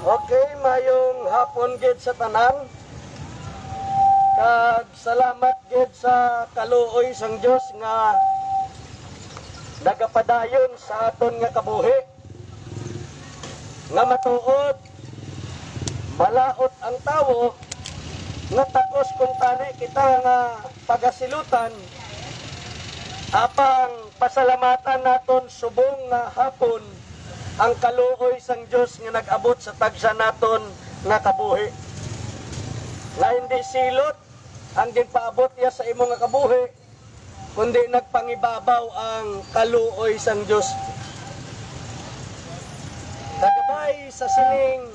Okay, mayong hapon gid sa tanan. Kag salamat gid sa kaluoy sang Dios nga nagapadayon sa aton nga kabuhi. Nga matuod, malaot ang tawo, nga takos kung tani kita nga pagasilutan, apang pasalamatan naton subong nga hapon ang kaluoy sang Dios nga nag-abot sa tagsa naton nga kabuhi. Nga hindi silot ang ginpaabot niya sa imo nga kabuhi, kundi nagpangibabaw ang kaluoy sang Dios. Nagabay sa sining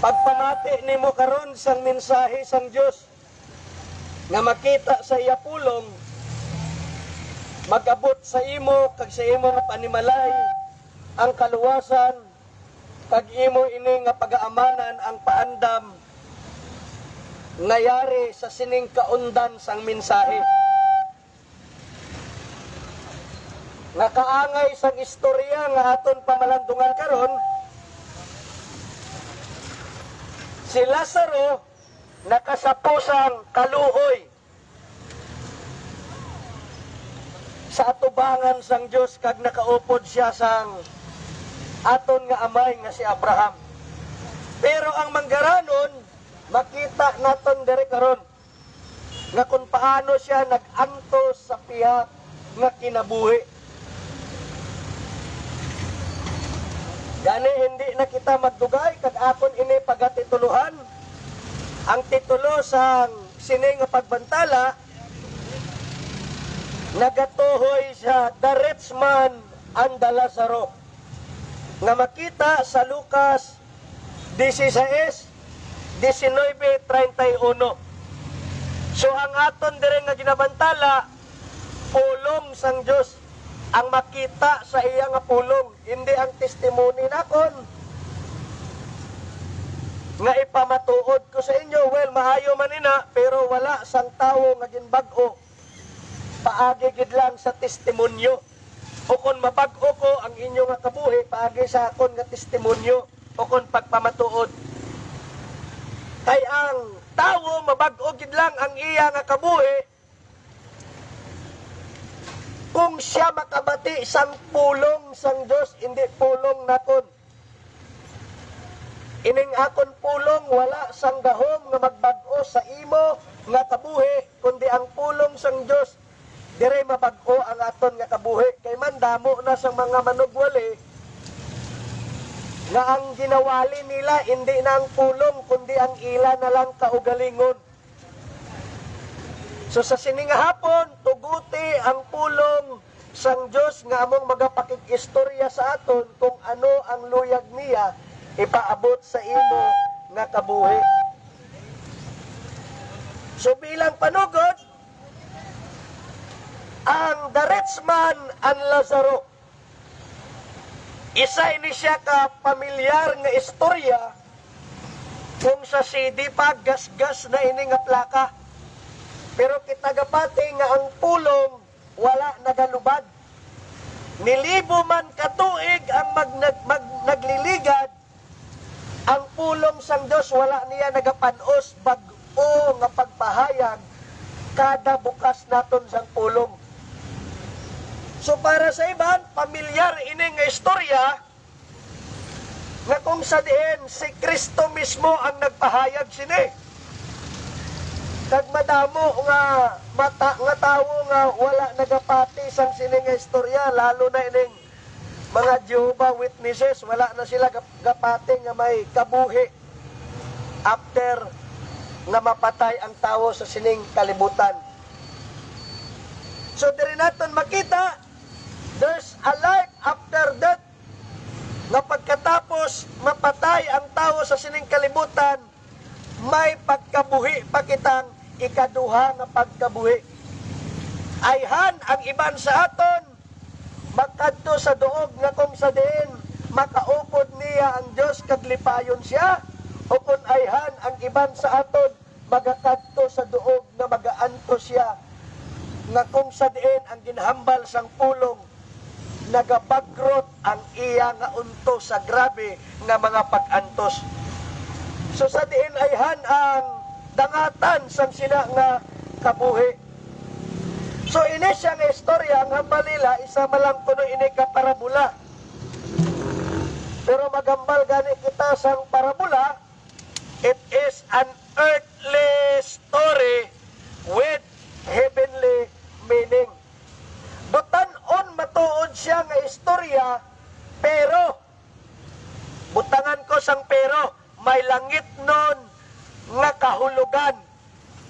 pagpamati nimo karon sang mensahe sang Dios nga makita sa iya pulong, mag-abot sa imo kag sa imo nga panimalay ang kaluwasan, kag imo ini nga pagaamanan ang paandam ngayari sa sining kaundan sang mensahe. Nga kaangay sang istorya nga aton pamalandungan karon, si Lazaro nakasapusang kaluoy sa atubangan sang Dios, kag nakaupod siya sang aton nga amay nga si Abraham. Pero ang manggaranon, makita naton diri karon nga kung paano siya nag-antos sa pihat nga kinabuhi. Gani hindi na kita magdugay, kag akon ini pagatituluhan ang titulo sang sini nga pagbantala, nagatuhoy sa The Rich Man and the Lazaro, nga makita sa Lucas 16:19-31. So ang aton dire nga ginabantala, pulong sang Dios ang makita sa iya nga pulong, hindi ang testimony nakon nga ipamatuod ko sa inyo. Well, maayo man ina, pero wala sang tawo nga ginbag-o, paagi gid lang sa testimonyo. O kung mabag-o ko ang inyo nga kabuhi, paagi sa akon nga testimonyo o kung pagpamatuod. Kay ang tawo mabag-o gid lang ang iya nga kabuhi kung siya makabati sang pulong sang Dios, hindi pulong nakon. Ining akon pulong wala sang gahom nga magbag-o sa imo nga kabuhi, kundi ang pulong sang Dios dire mabag-o ang aton nga kabuhi. Kay man damo na sa mga manugwali nga ang ginawali nila hindi na ang pulong, kundi ang ila na lang kaugalingon. So sa sining hapon, tuguti ang pulong sang Dios nga among magapakig-istorya sa aton kung ano ang luyag niya ipaabot sa imo nga kabuhi. So bilang panugod, ang The Rich Man and Lazaro, isa ini siya ka pamilyar nga istorya kung sa CD pa gas-gas na ini nga plaka. Pero kita gapati nga ang pulong wala nagalubad. Nilibo man katuig ang nagliligad, ang pulong sang Dios wala niya nagapanos bag-o nga pagpahayag kada bukas naton sang pulong. So para sa iban, pamilyar ini nga istorya nga kung sa diin si Kristo mismo ang nagpahayag sini. Kag madamo nga tawo nga wala nagapati sang sini nga istorya, lalo na ining mga Jehovah Witnesses, wala na sila gapati nga may kabuhi after nga mapatay ang tawo sa sining kalibutan. So diri naton makita, there's a life after death, nga pagkatapos mapatay ang tawo sa sining kalibutan, may pagkabuhi pa kitang ikaduha nga pagkabuhi. Ayhan ang iban sa aton makadto sa duog nga kung sa diin makaupod niya ang Dios kag lipayon siya, o kung ayhan ang iban sa aton magakadto sa duog nga magaanto siya nga kung sa diin ang ginhambal sang pulong nagabagrot ang iya nga unto sa grabe nga mga pag-antos. So sa diin ayhan ang dangatan sang sina nga kabuhi. So ini siya nga istorya ang hambal nila isa malang kuno ini ka parabola. Pero magambal gani kita sang parabola, it is an earthly story with heavenly meaning. Butan-on matuod siya nga istorya, pero butangan ko sang pero may langit nun nga kahulugan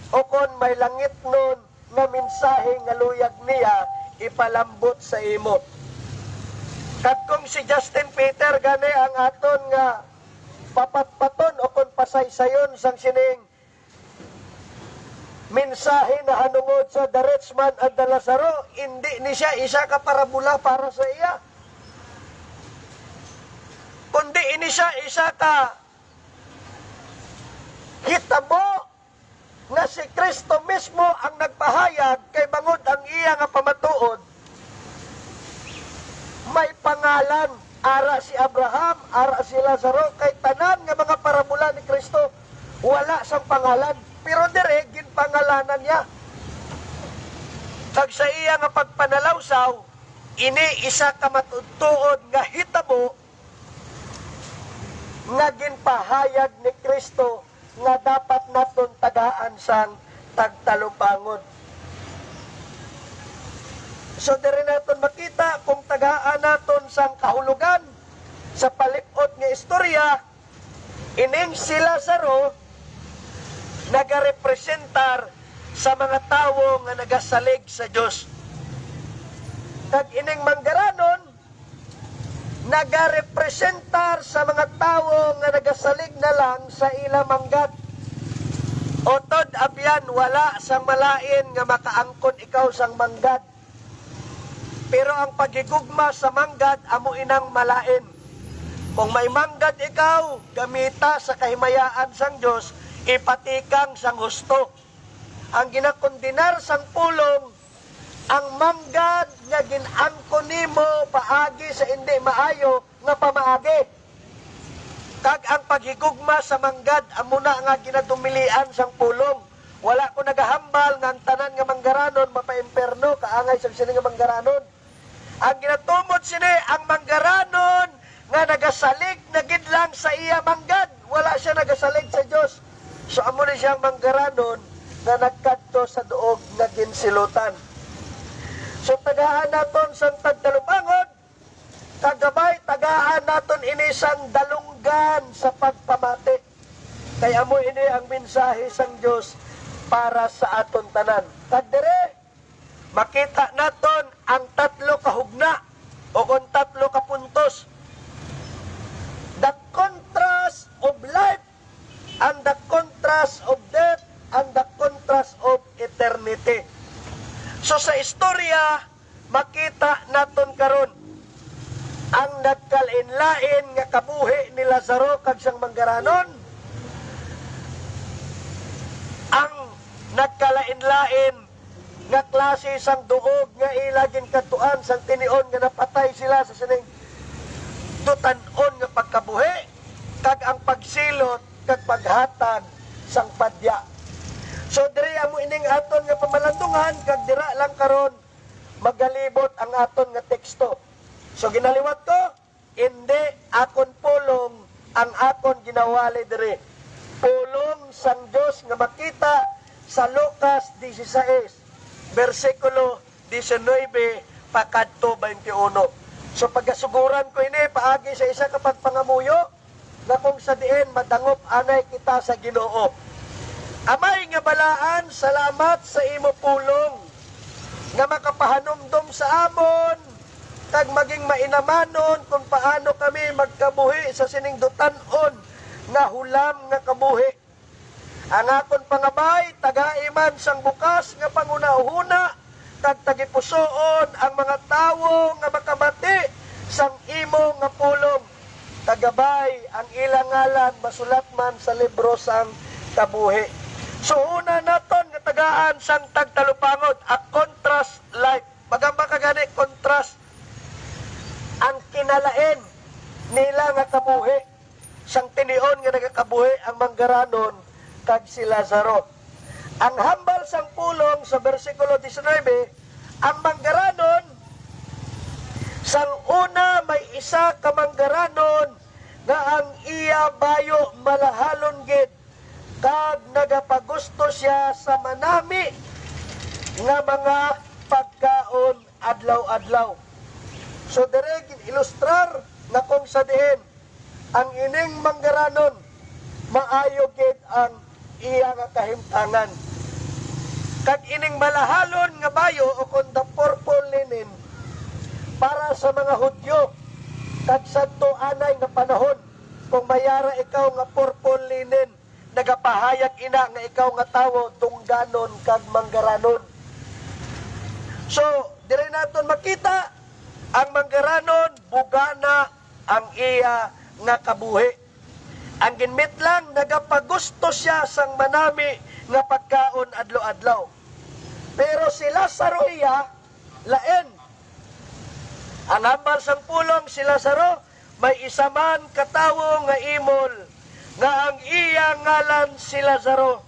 o kon may langit nun nga mensahe nga luyag niya ipalambot sa imo. Kat kung si Justin Peter gani ang aton nga papatpaton o kon pasaysayon sang sining mensahe na hanungod sa The Rich Man at the Lazaro, hindi ni siya isa ka parabola para sa iya. Kundi ini siya isa ka hitabo nga si Kristo mismo ang nagpahayag kay bangod ang iya nga pamatuod. May pangalan, ara si Abraham, ara si Lazaro, kay tanan nga mga parabola ni Kristo, wala sang pangalan. Pero dire, ginpangalanan niya. Kag sa iya nga pagpanalawsaw, ini isa ka matutuod nga hitabo nga ginpahayag ni Kristo nga dapat naton tagaan sang tagtalupangon. So dire naton makita kung tagaan naton sang kahulugan sa palibot nga istorya, ining si Lazaro nagarepresentar sa mga tawo nga nagasalig sa Dios. Kag ining manggaranon nagarepresentar sa mga tawo nga nagasalig na lang sa ila manggad. Otod abyan wala sang malain nga makaangkon ikaw sang manggad. Pero ang pagigugma sa manggad amo inang malain. Kung may manggad ikaw, gamita sa kahimayaan sang Dios, ipatikang sang husto. Ang ginakondinar sang pulong, ang manggad nga ginangko nimo paagi sa hindi maayo nga pamaagi. Kag ang paghigugma sa manggad amuna nga ginadumilian sang pulong. Wala ko nagahambal nga ang tanan nga manggaranon mapa-imperno kaangay sa sini nga manggaranon. Ang ginatumod sini ang manggaranon nga nagasalig na gidlang sa iya manggad. Wala siya nagasalig sa Dios. So amo ni siyang manggaranon nga nagkadto sa duog nga ginsilutan. So tagaan naton sang tagtalupangon, kagabay tagaan naton ini sang dalunggan sa pagpamati. Kay amo ini ang mensahe sang Dios para sa aton tanan. Kadire makita naton ang tatlo ka hugna o kung tatlo ka puntos. The contrast of life and the contrast of death and the contrast of eternity. So sa istorya, makita naton karon ang nagkalain-lain nga kabuhi ni Lazaro kag siyang manggaranon, ang nagkalain-lain nga klase sang duog nga ilagin katuan sang tinion nga napatay sila sa sining tutanon nga pagkabuhi, kag ang pagsilot kag paghatag sang padya. So diri amo ining aton nga pamalandungan kag dira lang karon magalibot ang aton nga teksto. So ginaliwat ko, hindi akon pulong ang akon ginawali diri. Pulong sang Dios nga makita sa Lucas 16 versikulo 19 pakadto 21. So pagasuguran ko ini paagi sa isa ka pagpangamuyo na kung sa diin madangop anay kita sa Ginoo. Amay nga balaan, salamat sa imo pulong nga makapahanumdum sa amon kag maging mainamanon kung paano kami magkabuhi sa siningdutan-on nga hulam nga kabuhi. Ang akon pangabay, tagaiman sang bukas nga pangunahuna kag tagipusoon ang mga tawo nga makabati sang imo nga pulong. Tagabay ang ilang ngalan masulat man sa libro sang kabuhi. So una naton nga tagaan sang tagtalupangod, a contrast life. Magamba ka gani contrast. ginalain nila nga kabuhi. Sang tinion nga nagakabuhi ang manggaranon kag si Lazaro. Ang hambal sang pulong sa versikulo 19, ang manggaranon sang una may isa ka manggaranon nga ang iya bayo malahalon gid kag nagapagusto siya sa manami nga mga pagkaon adlaw-adlaw. So dire ilustrar na kung sa diin ang ining manggaranon maayo gid ang iya nga kahimtangan. Kag ining malahalon nga bayo o kung the purple linen para sa mga Hudyo kag sadto anay nga panahon kung mayara ikaw nga purple linen nagapahayag ina nga ikaw nga tawo tungganon kag manggaranon. So dire naton makita ang manggaranon bugana ang iya nga kabuhi. Ang ginmit lang nagapagusto siya sang manami nga pagkaon adlaw-adlaw. Pero si Lazaro iya lain. Ang hambal sang pulong si Lazaro may isa man katawo nga imol nga ang iya ngalan si Lazaro.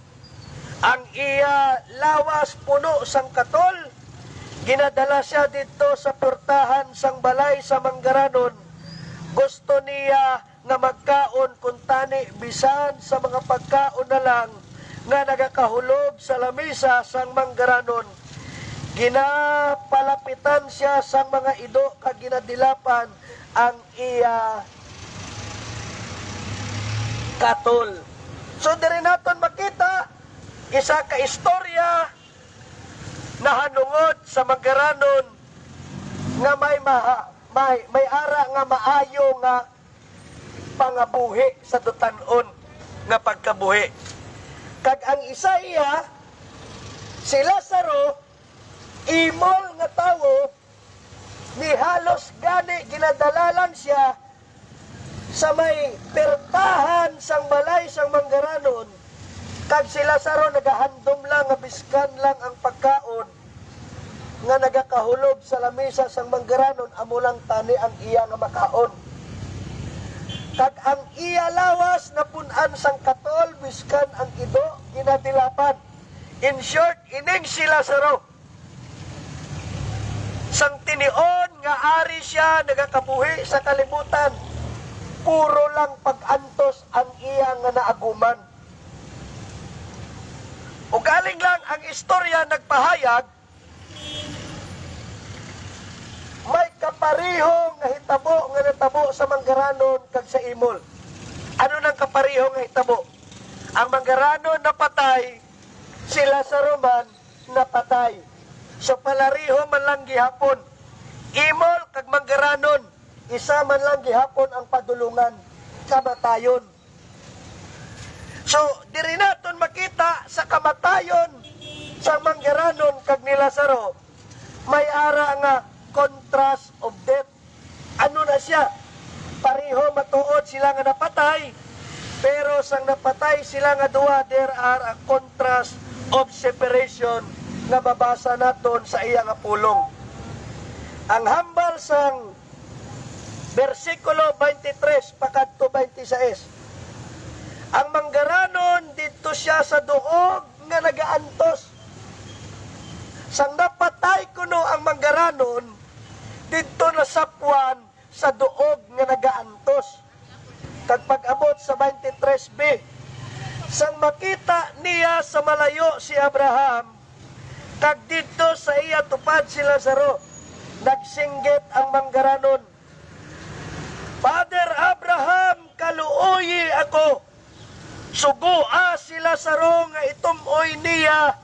Ang iya lawas puno sang katol. Ginadala siya dito sa portahan sang balay sa manggaranon. Gusto niya nga magkaon kung tani bisan sa mga pagkaon na lang nga nagakahulob sa lamisa sang manggaranon. Ginapalapitan siya sang mga ido kag ginadilapan ang iya katol. So diri naton makita isa ka istorya na hanungod sa manggaranon nga may ara nga maayo nga pangabuhi sa dutanon nga pagkabuhi. Kag ang isa iya si Lazaro imol nga tawo ni halos gani ginadalalan siya sa may pertahan sang balay sang manggaranon. Kag si Lazaro nagahandom lang nga biskan lang ang pagkaon nga nagakahulob sa lamesa sang manggaranon amo lang tani ang iya nga makaon. Kag ang iya lawas na punan sang katol biskan ang ido ginadilapan. In short, ining si Lazaro sang tinion nga ari siya nagakabuhi sa kalibutan. Puro lang pag-antos ang iya nga naaguman. O galing lang ang istorya nagpahayag, may kaparihong nga hitabo nga natabo sa manggaranon kag sa imol. Ano nang kaparihong nga hitabo? Ang manggaranon napatay, si Lazaro man napatay. So palariho man lang gihapon. Imol kag manggaranon, isa man lang gihapon ang padulungan, kamatayon. So, diri naton makita sa kamatayon sa manggaranon kag ni Lazaro, may ara nga contrast of death. Ano na siya? Pareho matuod sila nga napatay, pero sang napatay sila nga duwa, there are a contrast of separation nga babasa naton sa iya nga pulong. Ang hambal sang versikulo 23 pakadto 26. Ang manggaranon dito siya sa duog nga nagaantos. Sang napatay kuno ang manggaranon dito na sapwan sa duog nga nagaantos. Kag pag-abot sa 23b, sang makita niya sa malayo si Abraham, kag dito sa iya tupad si Lazaro, nagsinggit ang manggaranon, Father Abraham, kaluoyi ako. Sugua si Lazaro nga itumoy niya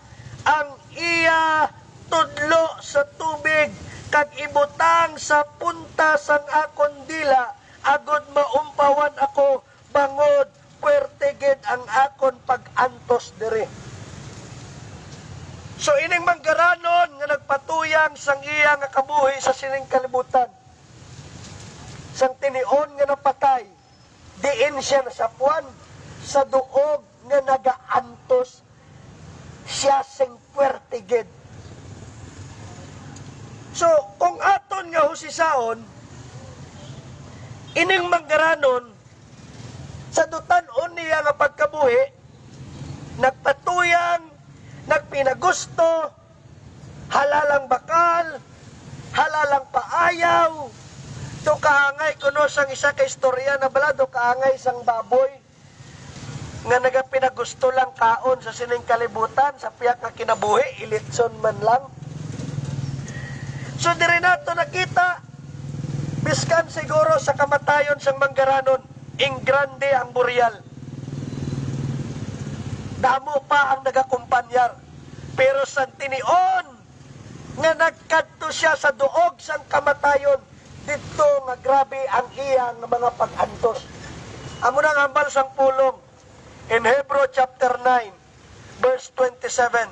ang iya tudlo sa tubig kag ibutang sa punta sang akon dila agod maumpawan ako bangod puwerte gid ang akon pag-antos diri. So ining manggaranon nga nagpatuyang sang iya nga kabuhi sa sining kalibutan, sang tinion nga napatay, diin siya nasapuan sa duog nga nagaantos siya sing puwerte gid. So kung aton nga husisaon, Ining manggaranon sa dutan-on niya nga pagkabuhi, nagpatuyang, nagpinagusto, halalang bakal, halalang paayaw, do kaangay kuno sang isa ka istorya na bala, do kaangay sang baboy nga nagapinagusto lang kaon sa sining kalibutan, sa piyak nga kinabuhi, ilitson man lang. So diri nato nakita, biskan siguro sa kamatayon sang manggaranon, ing grande ang burial. Damo pa ang nagakumpanyar. Pero sa tinion, nga nagkadto siya sa duog sang kamatayon, dito nga grabe ang iyang mga pag-antos. Amo nang hambal sang pulong, in Hebrew chapter 9, verse 27,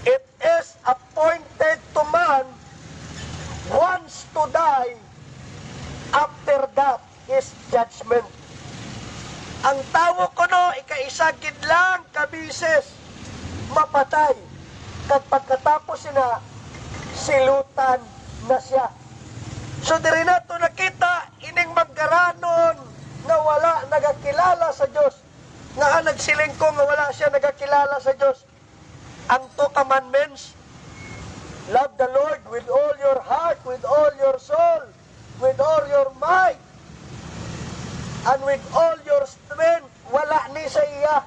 it is appointed to man once to die, after that is judgment. Ang tawo ko no, ikaisagid lang kabises, mapatay. Kag pagkatapos na, silutan na siya. So diri nato nakita, ining manggaranon nga wala nagakilala sa Diyos, nga nagsiling ko nga wala siya nagakilala sa Diyos. Ang 2 commandments, love the Lord with all your heart, with all your soul, with all your might, and with all your strength. Wala ni sa iya.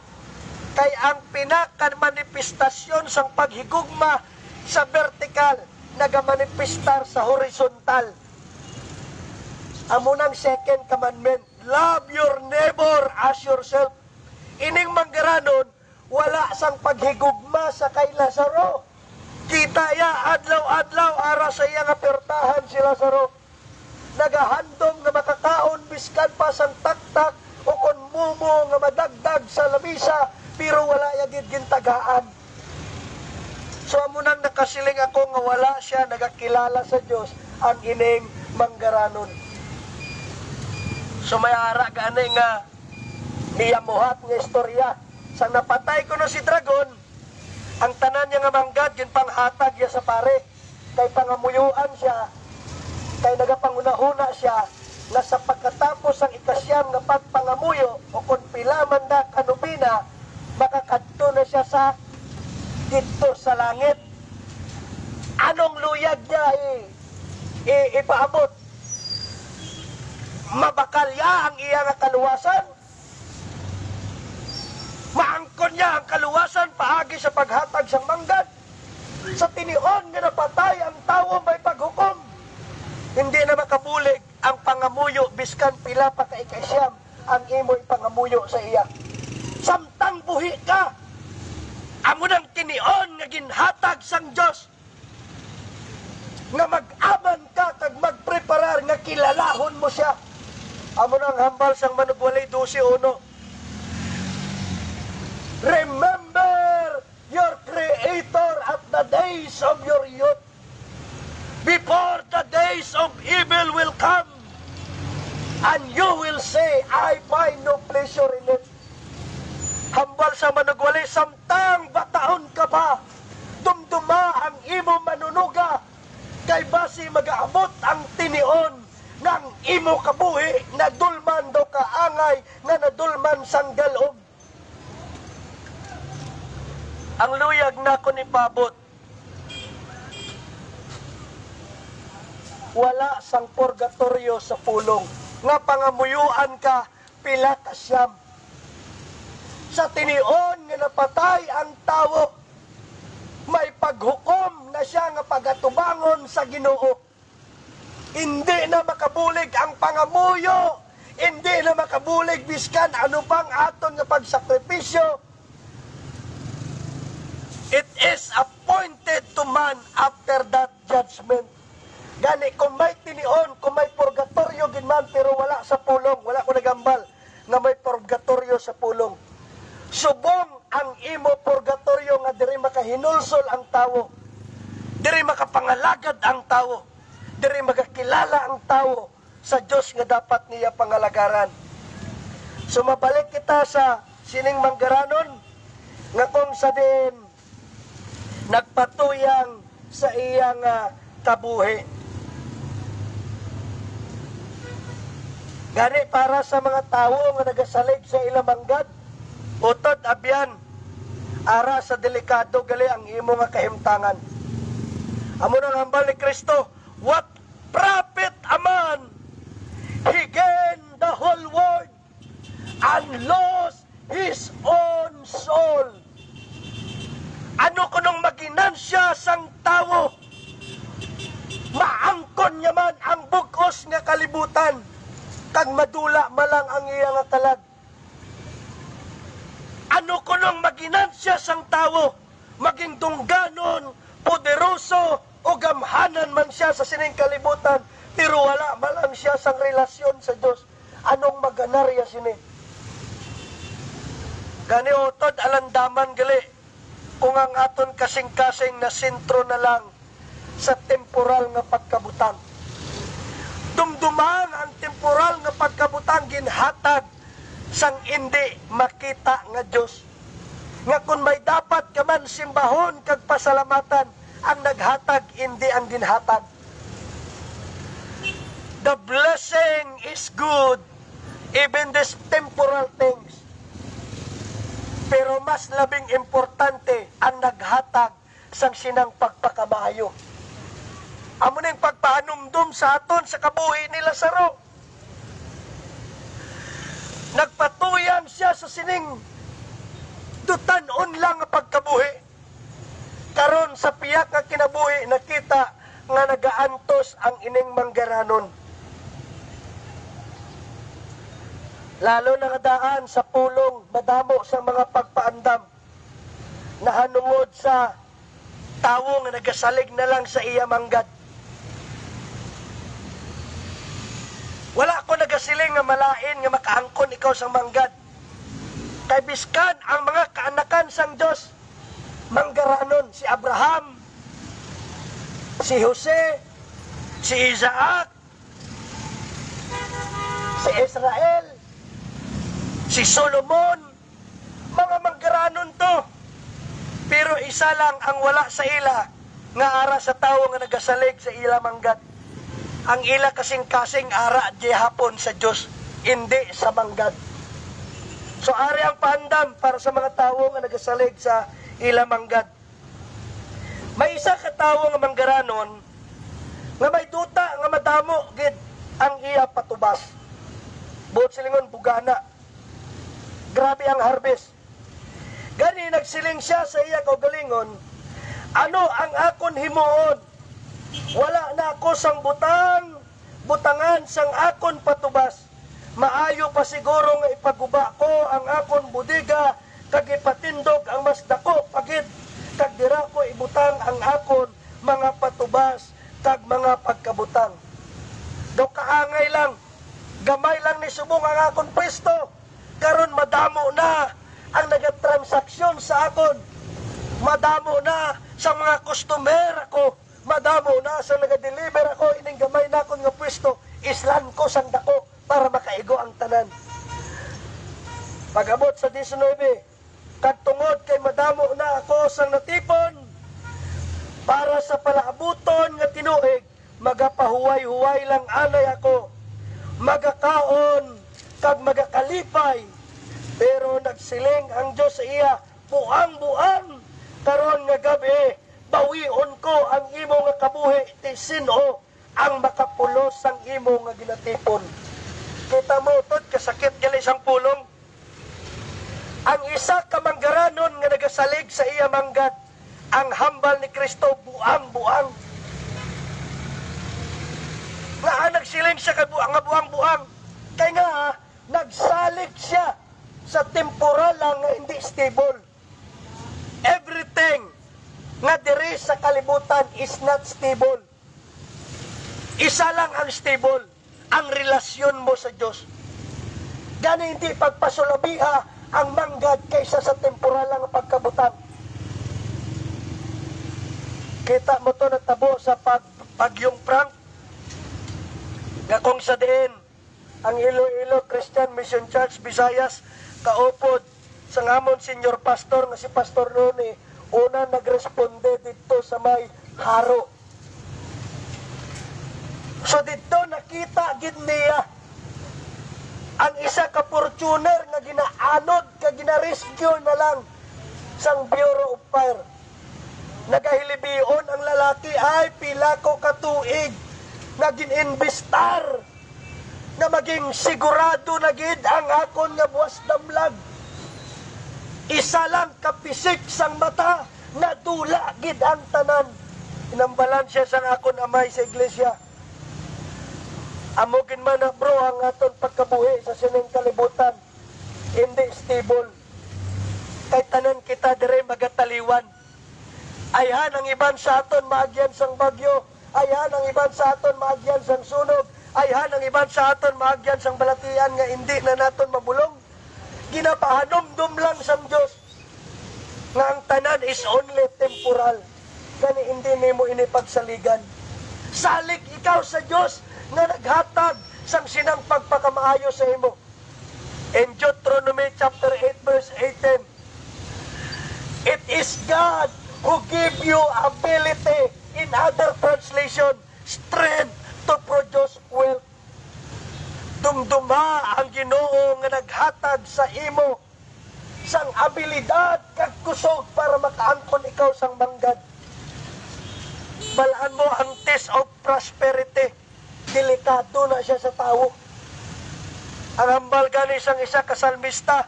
Kay ang pinakan manifestasyon sang paghigugma sa vertical, nagamanifestar sa horizontal. Amo nang 2nd commandment, love your neighbor as yourself. Ining manggaranon, wala sang paghigugma sa kay Lazaro. Kita ya adlaw-adlaw ara sa iya nga pertahan si Lazaro. Nagahandom nga makakaon biskan pa sang taktak o kon mumo nga madagdag sa lamisa, pero wala yagid gintagaan. So amo nang nakasiling ako nga wala siya nagakilala sa Dios ang ining manggaranon. So may ara gani nga niyamuhat nga istorya. Sa napatay ko no si Dragon, ang tanan niya nga manggad, yun panghatag niya sa pare. Kay pangamuyuan siya, kay nagapangunahuna siya, na sa pagkatapos ang ikasyam nga pagpangamuyo, o kung pilaman na kanubina, makakadto na siya sa dito sa langit. Anong luyag niya ipaabot? Mabakalya ang iya nga kaluwasan? Maangkon niya ang kaluwasan paagi sa paghatag sa manggad. Sa tinion nga napatay ang tawo may paghukom. Hindi na makabulig ang pangamuyo biskan pila pa ka ikasyam ang imo'y pangamuyo sa iya. Samtang buhi ka, amo nang tinion nga ginhatag sang Diyos nga mag-aman ka kag magpreparar nga kilalahon mo siya. Amo nang hambal sang Manugwalay 12:1. Remember your Creator at the days of your youth, before the days of evil will come, and you will say, I find no pleasure in it. Hambal sa Manugwalay, samtang bataon ka pa, dumduma ang imo manunuga, kay basi mag-aabot ang tinion ng imo kabuhi, na dulman do kaangay, na nadulman sang galog. Ang luyag na ko ni pabot, wala sang purgatorio sa pulong, nga pangamuyuan ka pila ka siyam. Sa tinion nga napatay ang tawo, may paghukom na siya nga pagatubangon sa Ginoo. Hindi na makabulig ang pangamuyo, hindi na makabulig biskan ano pang aton nga pagsakripisyo. It is appointed to man after that judgment. Gani, kung may tinion, kung may purgatorio ginman, pero wala sa pulong, wala ko nagambal na may purgatorio sa pulong. Subong ang imo purgatorio nga diri makahinulsol ang tawo, diri makapangalagad ang tawo, diri magakilala ang tawo sa Diyos nga dapat niya pangalagaran. So mabalik kita sa sining manggaranon, nga kung sa din nagpatuyang sa iyang kabuhi. Gani para sa mga tawo nga nagasalig sa ilang manggad, utod abyan, ara sa delikado gali ang imo nga kahimtangan. Amo nang hambal ni Kristo, what profit a man he gained the whole world and lost his own soul. Ano kunong maginansya sang tawo, maangkon niya man ang bugos nga kalibutan, kag madula malang ang iya nga kalag. Ano kunong maginansya sang tawo, maging dungganon, poderoso, o gamhanan man siya sa sining kalibutan, pero wala malang siya sang relasyon sa Diyos. Anong maganarya sini? Gani utod alandaman gali, kung ang aton kasing-kasing na sentro na lang sa temporal nga pagkabutang. Dumduman ang temporal nga pagkabutang ginhatag sang hindi makita nga Diyos. Nga kung may dapat ka man simbahon kag pasalamatan, ang naghatag hindi ang ginhatag. The blessing is good, even these temporal things. Pero mas labing importante ang naghatag sang sinang pagpakamayo. Amo ning pagpahanumdum sa aton sa kabuhi ni Lazaro. Nagpatuyan siya sa sining dutanon lang nga pagkabuhi. Karon sa piyak nga kinabuhi, nakita nga nagaantos ang ining manggaranon. Lalo na daan sa pulong, madamo sa mga pagpaandam na hanungod sa tawo nga nagasalig na lang sa iya manggad. Wala ko nagasiling nga malain nga makaangkon ikaw sa manggad. Kay biskan ang mga kaanakan sang Diyos, manggaranon, si Abraham, si Jose, si Isaac, si Israel, si Solomon, mga manggaranon to. Pero isa lang ang wala sa ila, nga ara sa tawo nga nagasalig sa ila manggad. Ang ila kasing-kasing ara di hapon sa Diyos, hindi sa manggad. So ari ang paandam para sa mga tawo nga nagasalig sa ila manggad. May isa ka tawo nga manggaranon nga may duta nga madamo gid ang iya patubas. Buot silingon bugana. Grabe ang harvest. Gani nagsiling siya sa iya kaugalingon, ano ang akon himuon? Wala na ako sang butangan sang akon patubas. Maayo pa siguro nga ipaguba ko ang akon budiga, kag ipatindog ang mas dako pagid, kag dira ko ibutang ang akon mga patubas kag mga pagkabutang. Do kaangay lang, gamay lang ni subong ang akon pwesto, karon madamo na ang nagatransaksyon sa akon, madamo na sa mga customer ako, madamo na sa naga-deliver ako, ining gamay na akong nga pwesto, islan ko sang dako para makaigo ang tanan. Pag-abot sa 19, kagtungod kay madamo na ako sang natipon, para sa palaabuton nga tinuig, magapahuway-huway lang anay ako, magakaon, kag magakalipay, pero nagsiling ang Diyos sa iya, buang-buang, karon nga gabi, bawion ko ang imo nga kabuhi, ti sino ang makapulos sang imo nga ginatipon. Kita mo, tod, kasakit gali sang pulong. Ang isa ka manggaranon nga nagasalig sa iya manggad, ang hambal ni Kristo buang-buang. Nga nagsiling siya kay buang-buang, kay nga nagsalig siya sa temporal lang nga hindi stable. Everything nga diri sa kalibutan is not stable. Isa lang ang stable, ang relasyon mo sa Diyos. Gani hindi pagpasulabiha ang manggad kaysa sa temporal lang pagkabutang. Kita mo to natabo sa pagyong Frank, nga kung sa diin, ang Iloilo Christian Mission Church, Visayas, kaupod sa ngamon senior pastor nga si Pastor Roni, una nagresponde dito sa may haro. So dito nakita gid niya Ang isa ka Fortuner nga ginaanod, ka gina-rescue na lang sang Bureau of Fire. Nagahilibion ang lalaki ay pila ko katuig nga gininvestar na maging sigurado na gid ang akon nga buwas damlag. Isa lang kapisik sang mata, nadula gid ang tanan. Inambalan siya sang akon amay sa iglesia. Amogin man na bro ang aton pagkabuhi sa sining kalibutan. Hindi stable. Kay tanan kita dire magataliwan. Ayhan ang iban sa aton maagyan sang bagyo. Ayhan ang iban sa aton maagyan sang sunog. Ayhan ang iban sa aton maagyan sang balatian nga hindi na naton mabulong. Ginapahanomdom lang sang Dios nga ang tanan is only temporal. Kani hindi nimo ini pagsaligan. Salig ikaw sa Dios na naghatag sang sinang pagpakamaayo sa imo. In Deuteronomy chapter 8 verse 18, it is God who give you ability, in other translation, strength to produce wealth. Dumduma ang Ginoo nga naghatag sa imo sang abilidad kag kusog para makaangkon ikaw sang manggad. Balaan mo ang test of prosperity. Delikado na siya sa tao. Ang hambal gani sang isa ka salmista,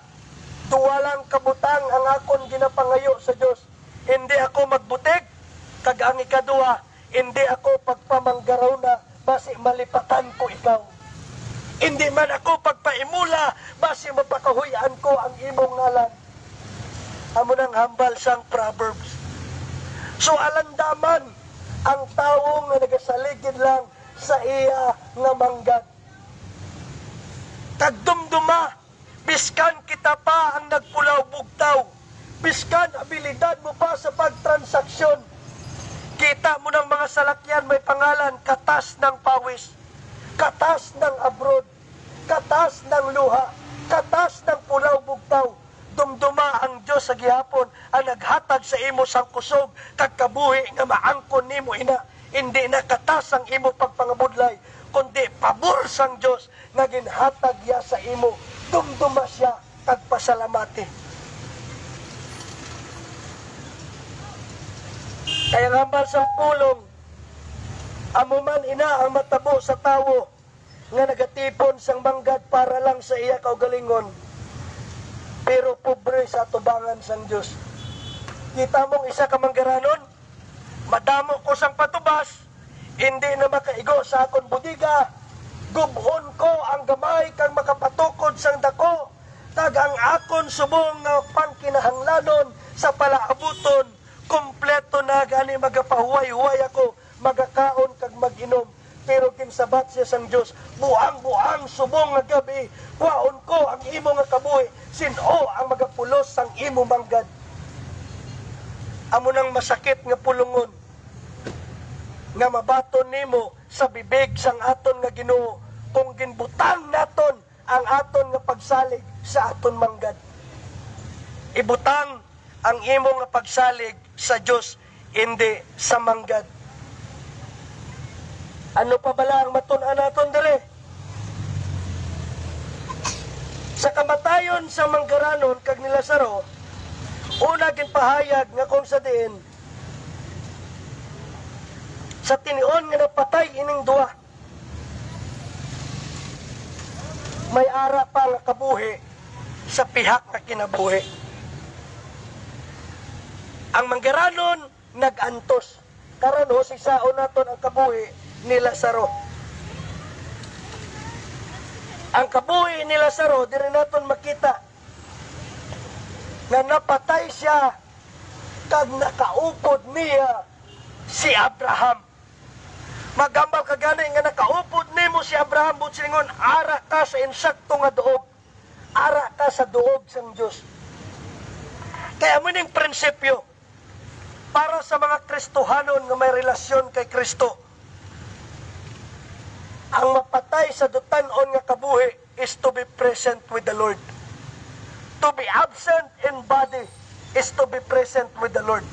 duwalang kabutang ang akon ginapangayo sa Dios. Hindi ako magbutig, kag ang ikaduha, hindi ako pagpamanggaraw na basi malipatan ko ikaw. Hindi man ako pagpaimula basi mapakahuyan ko ang imong ngalan. Amo nang hambal sang Proverbs. So alandaman ang tawo nga nagasaligid lang sa iya nga manggad. Kagdumduma, biskan kita pa ang nagpulaw bugtaw, biskan abilidad mo pa sa pagtransaksyon. Kita mo ng mga salakyan may pangalan, katas ng pawis, katas ng abroad, katas ng luha, katas ng pulaw bugtaw. Dumduma ang Diyos sa gihapon ang naghatag sa imo sang kusog kag kabuhi nga maangkon nimo ina. Hindi na katas ang imo pagpangabudlay, kundi pabor sang Diyos nga ginhatag ya sa imo. Dumduma siya kag pasalamati. Kaya hambal sa pulong, amo man ina ang matabo sa tawo nga nagatipon sang manggad para lang sa iya kaugalingon, pero pobre sa tubangan sang Diyos. Kita mong isa ka manggaranon, madamo ko sang patubas, hindi na makaigo sa akon budiga, gubon ko ang gamay kang makapatukod sang dako, kag ang akon subong nga pangkinahanglanon sa palaabuton, kompleto na gani magapahuway-huway ako, magakaon kag mag-inom. Pero kinsabat siya sang Diyos, buang-buang subong nga gabi, kuwaon ko ang imo nga kabuhi, sino ang magapulos sang imo manggad. Amo nang masakit nga pulungon, nga mabaton nimo sa bibig sang aton nga Ginoo, kung ginbutang naton ang aton nga pagsalig sa aton manggad. Ibutang ang imo nga pagsalig sa Diyos, hindi sa manggad. Ano pa bala ang matun-an naton dali? Sa kamatayon sa manggaranon kag ni Lazaro, una ginpahayag nga kung sa diin, sa tinion nga napatay ining duwa, may ara pa nga kabuhi sa pihak nga kinabuhi. Ang manggaranon nag-antos. Karon ho si sao naton ang kabuhi ni Lazaro. Ang kabuhi ni Lazaro, diri naton makita na napatay siya kag nakaupod niya si Abraham. Magambal ka gani nga nakaupod nimo si Abraham, but singon, ara ka sa insakto nga duog, ara ka sa duog sang Diyos. Kaya mo ning prinsipyo para sa mga Kristohanon nga may relasyon kay Kristo. Ang mapatay sa dutanon nga kabuhi is to be present with the Lord. To be absent in body is to be present with the Lord.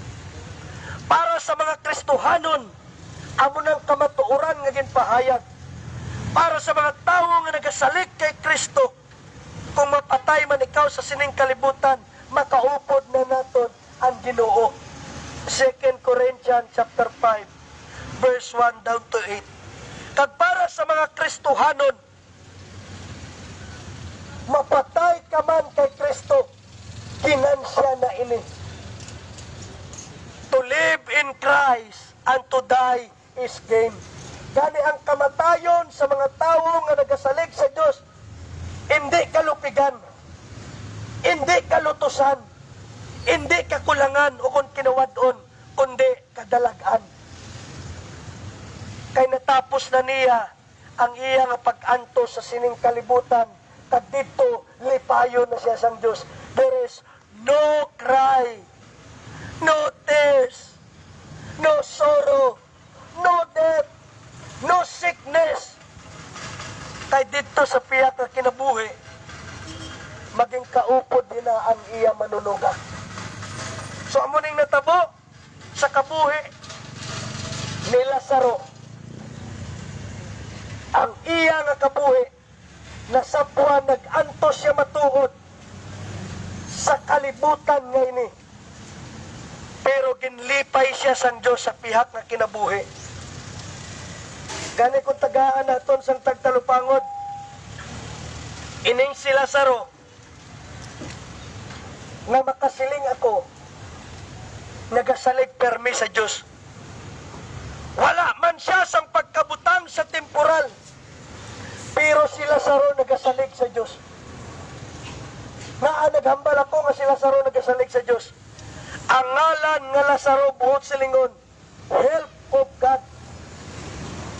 Para sa mga Kristohanon, amo nang kamatuoran nga ginpahayag. Para sa mga tawo nga nagasalik kay Kristo, Kung mapatay man ikaw sa sining kalibutan, makaupod na naton ang Ginoo. 2 Corinthians chapter 5, verse 1 down to 8. Kag para sa mga Kristohanon, mapatay ka man kay Kristo, ginansya na ini. To live in Christ and to die is gain. Gani ang kamatayon sa mga tao nga nagasalig sa Dios, hindi kalupigan, hindi kalutusan, hindi kakulangan o kung kinawadon, kundi kadalagan. Kay natapos na niya ang iya nga pag-anto sa sining kalibutan, kag dito lipayon na siya sang Dios. There is no cry, no tears, no sorrow, no death, no sickness. Kay dito sa piyak na kinabuhi, maging kaupod din na ang iya manunuga. So amo ning natabo sa kabuhi ni Lazaro. Ang iya nga kabuhi na sapwa nag-antos siya matuod sa kalibutan nga ini. Pero ginlipay siya sang Dios sa pihak na kinabuhi. Gani kung tagaan naton sang tagtalupangod, ining si Lazaro nga makasiling ako, nagasalig permi sa Dios. Wala man siya sang pagkabutang sa temporal, pero si Lazaro nagasalig sa Dios. Naghambal ako nga si Lazaro nagasalig sa Dios. Ang ngalan nga Lazaro buot silingon, help of God.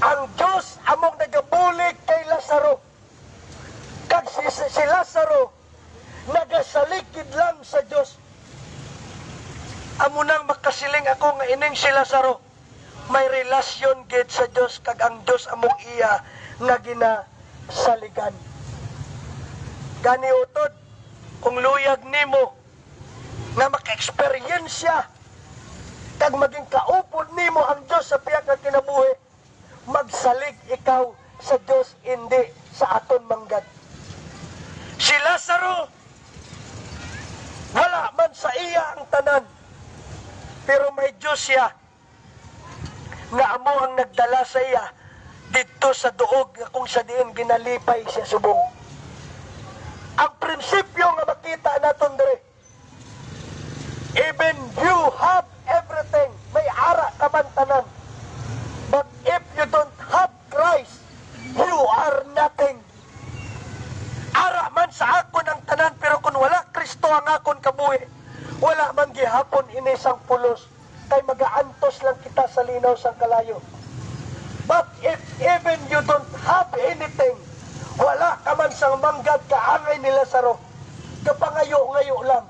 Ang Diyos among nagabulig kay Lazaro. Kag si Lazaro nagasaligid lang sa Diyos. Amo nang makasiling ako nga ining si Lazaro may relasyon gid sa Diyos, kag ang Diyos among iya nga ginasaligan. Gani utod kung luyag nimo nga maka-experiensya kag maging kaupod nimo ang Diyos sa piyak nga kinabuhi, magsalig ikaw sa Diyos, hindi sa aton manggad. Si Lazaro, wala man sa iya ang tanan, pero may Diyos siya nga amo ang nagdala sa iya dito sa duog nga kung sa diin ginalipay siya subong. Ang prinsipyo nga makita naton dire, even you have everything, may ara ka man tanan, but if you don't have Christ, you are nothing. Ara man sa akon ang tanan, pero kung wala Kristo ang akon kabuhi, wala man gihapon ini sang pulos, kay magaantos lang kita sa linaw sang kalayo. But if even you don't have anything, wala ka man sang manggad kaangay ni Lazaro, kapangayo-ngayo lang,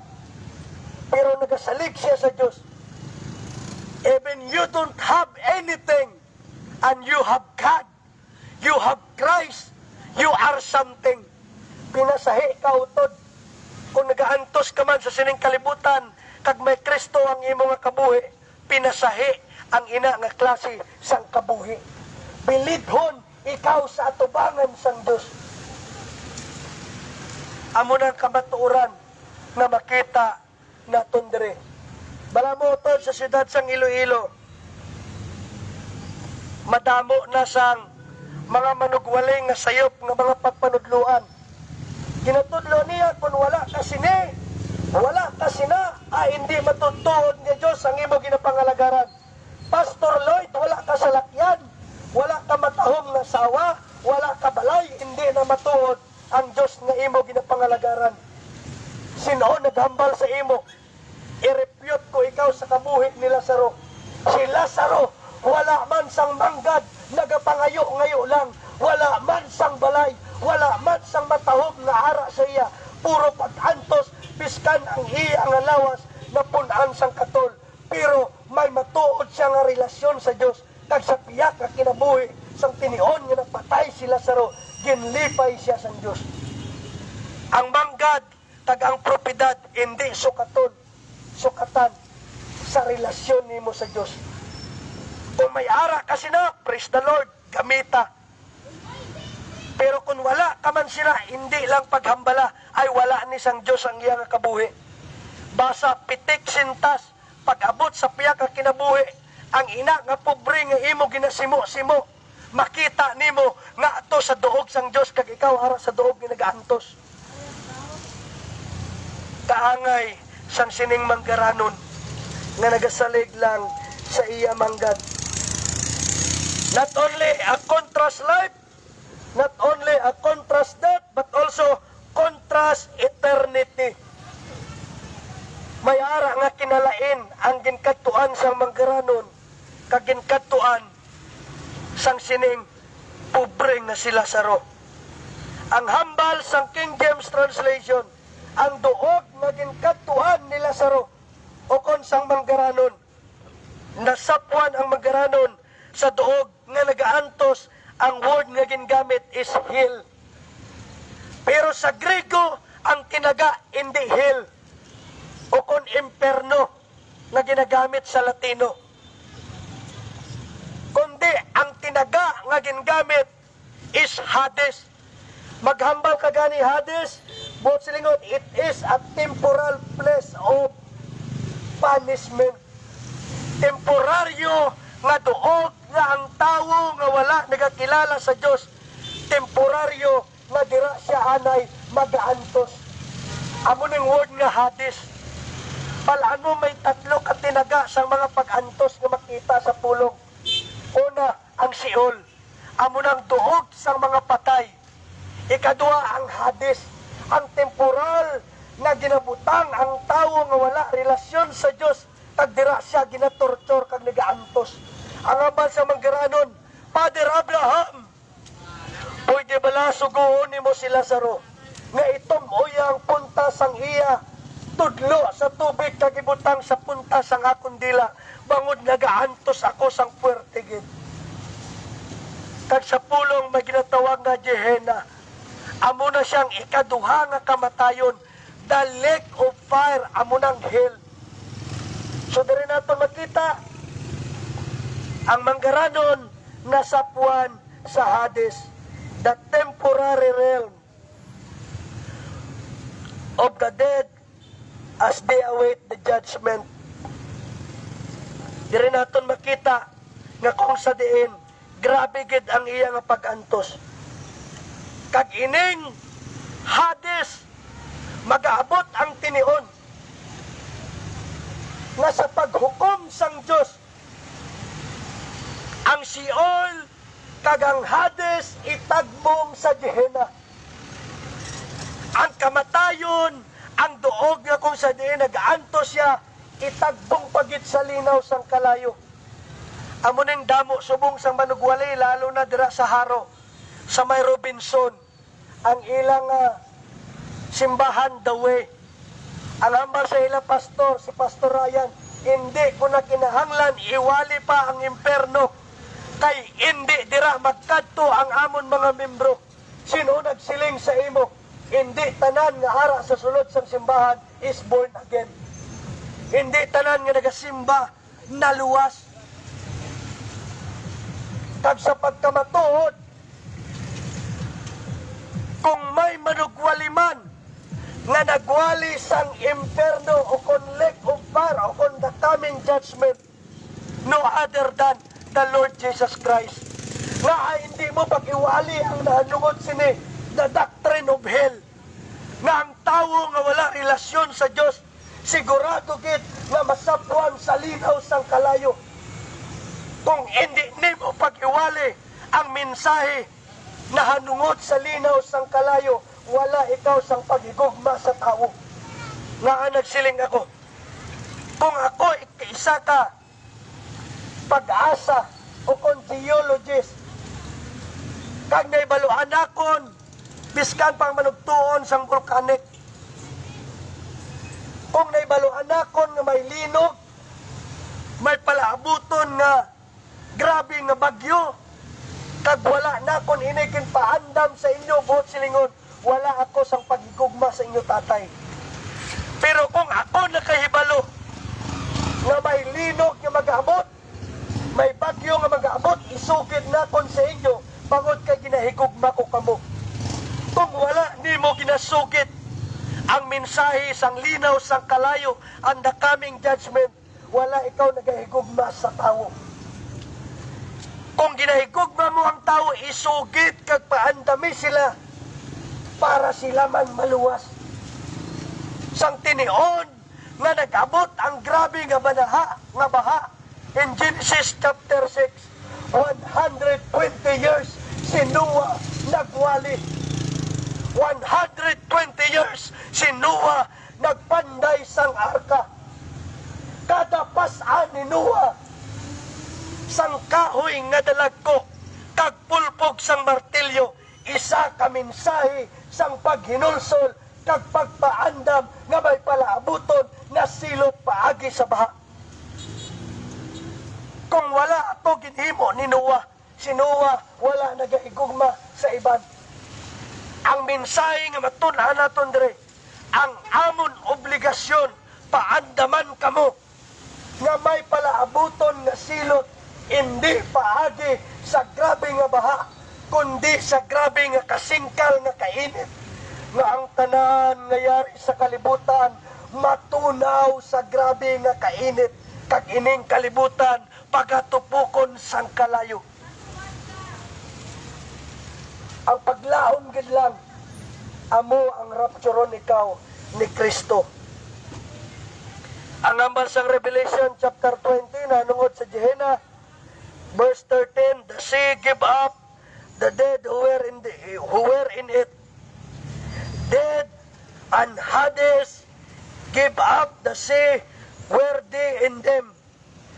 pero nagasalig siya sa Diyos. Even you don't have anything, and you have God, you have Christ, you are something. Pinasahi ka utod. Kung nagaantos ka man sa sining kalibutan, kag may Kristo ang imo nga kabuhi, pinasahi ang ina nga klase sang kabuhi. Bilidhon ikaw sa atubangan sang Diyos. Amo nang kamatuoran na makita naton dire. Bala mo utod sa siyudad sang Iloilo, madamo na sang mga manugwaling nga sayop nga mga pagpanudluan. Ginatudlo niya kung wala ka sini, wala ka sina, hindi matutuod niya Diyos ang imo ginapangalagaran. Pastor Lloyd, wala ka salakyan, wala ka matahom na sawa, wala ka balay, hindi na matuod ang Diyos nga imo ginapangalagaran. Sino naghambal sa imo? I-refute ko ikaw sa kabuhi ni Lazaro. Si Lazaro, wala man sang manggad, nagapangayo-ngayo lang, wala man sang balay, wala man sang matahom na ara sa iya, puro pag-antos, biskan ang iya nga lawas na punan sang katol. Pero may matuod siya nga relasyon sa Diyos, kag sa piyak nga kinabuhi sang tinion nga napatay si Lazaro, ginlipay siya sang Diyos. Ang manggad kag ang propiedad hindi sukatan sa relasyon nimo sa Diyos. Kung may ara kasi na, praise the Lord, gamita. Pero kung wala ka man sila, hindi lang paghambala, ay wala ni sang Diyos ang iyang kabuhi. Basa pitik sintas, pag-abot sa piya ka kinabuhi, ang ina nga pobre nga imo ginasimo-simo, makita nimo nga ato sa duog sang Diyos, kag ikaw ara sa duog nga nagaantos. Kaangay sang sining manggaranon, nga nagasalig lang sa iya manggad. Not only a contrast life, not only a contrast death, but also contrast eternity. May ara nga kinalain ang ginkatuan sa manggaranon, kag ginkatuan sang sining pobre nga sila saro. Ang hambal sang King James Translation, ang duog nga ginkatuan nila saro, o kon sang manggaranon, nasapuan ang manggaranon sa duog nga nagaantos. Ang word nga gingamit is hell. Pero sa Grego, ang kinaga hindi hell, o kon imperno na ginagamit sa Latino. Kundi ang tinaga nga gingamit is Hades. Maghambal ka gani Hades, buot silingon, it is a temporal place of punishment. Temporaryo nga duog nga ang tawo nga wala nagakilala sa Diyos, temporaryo nga dira siya anay magaantos. Amo ning word nga Hades. Palaan mo may tatlo ka tinaga sa mga pag-antos nga makita sa pulong. Una, ang Sheol. Amo nang duog sang mga patay. Ikadua, ang Hades. Ang temporal nga ginabutang ang tawo nga wala relasyon sa Diyos, kag dira siya ginatorture kag nagaantos. Ang abal sa manggaranon, Father Abraham, pwede bala sugoon nimo si Lazaro, nga itom uyang punta sang iya, tudlo sa tubig kag ibutang sa punta sang akong dila, bangod nagaantos ako sang puwertigid. Kag sa pulong may ginatawag nga Gehenna, amo na siyang ikaduha nga kamatayon, the lake of fire, amo nang hell. So diri nato makita, ang manggaranon nasapuan sa Hades, the temporary realm of the dead as they await the judgment. Diri naton makita nga kung sa diin, grabe gid ang iya nga pag-antos. Kag ining Hades, mag-aabot ang tinion nga sa paghukom sang Diyos, ang Sheol kag ang Hades itagbong sa Gehenna. Ang kamatayon, ang duog nga kung sa diin nagaantos siya, itagbong pagit sa linaw sang kalayo. Amo ning damo subong sang manugwali, lalo na dira sa Haro, sa may Robinson, ang ilang simbahan the way. Ang hambal sa ilang pastor, si Pastor Ryan, hindi ko na kinahanglan iwali pa ang imperno, kay hindi dira magkadto ang amon mga membro. Sino nagsiling sa imo? Hindi tanan nga ara sa sulod sang simbahan is born again. Hindi tanan nga nagasimba naluwas. Kag sa pagkamatuod, kung may manugwali man nga nagwali sang imperno o kon lake of fire o kon the coming judgment, no other than the Lord Jesus Christ. Nga hindi mo pag-iwali ang nahanungod sini, the doctrine of hell. Nga ang tawo nga wala relasyon sa Diyos, sigurado gid nga masapuan sa linaw sang kalayo. Kung hindi nimo pag-iwali ang mensahe na hanungod sa linaw sang kalayo, wala ikaw sang paghigugma sa tao. Nga nagsiling ako, kung ako isa ka pag-asa o kon geologist, kag naibaluan akon biskan pang manugtuon sang volcanic, kung naibaluan akon nga may linog, may palaabuton nga grabe nga bagyo, kag wala na kon inikin paandam sa inyo buot silingon, wala ako sang paghigugma sa inyo tatay. Pero kung ako nakahibalo nga may linog nga mag-abot, may bagyo nga mag-aabot, isugid na kon sa inyo, bangod kay ginahigugma ko kamo. Kung wala nimo ginasugit ang mensahe sang linaw sang kalayo and the coming judgment, wala ikaw nagahigugma sa tao. Kung ginahigugma mo ang tao, isugit kag paandami sila para sila man maluwas. Sang tinion nga nag-abot ang grabe nga baha in Genesis chapter 6, 120 years si Noah nagwali. 120 years si Noah nagpanday sang arka. Kada pasan ni Noah sang kahoy nga dalagko kag pulpog sang martilyo, isa ka mensahe sang paghinulsol kag pagpaandam nga may palaabuton na silot paagi sa baha. Kung wala ato ginhimo ni Noah, si Noah wala nagaigugma sa iban. Ang mensahe nga matun-an naton dire, ang amon obligasyon paandaman kamo nga may palaabuton nga silot, hindi paagi sa grabe nga baha, kundi sa grabe nga kasingkal nga kainit, nga ang tanan nga yari sa kalibutan matunaw sa grabe nga kainit, kag ining kalibutan pagatupukon sang kalayo. Ang paglaom gid lang amo ang rapturon ikaw ni Kristo. Ang ambal sang Revelation chapter 20 nanungod sa Gehenna verse 13, the sea give up the dead who were in it. Dead and Hades give up the sea were they in them,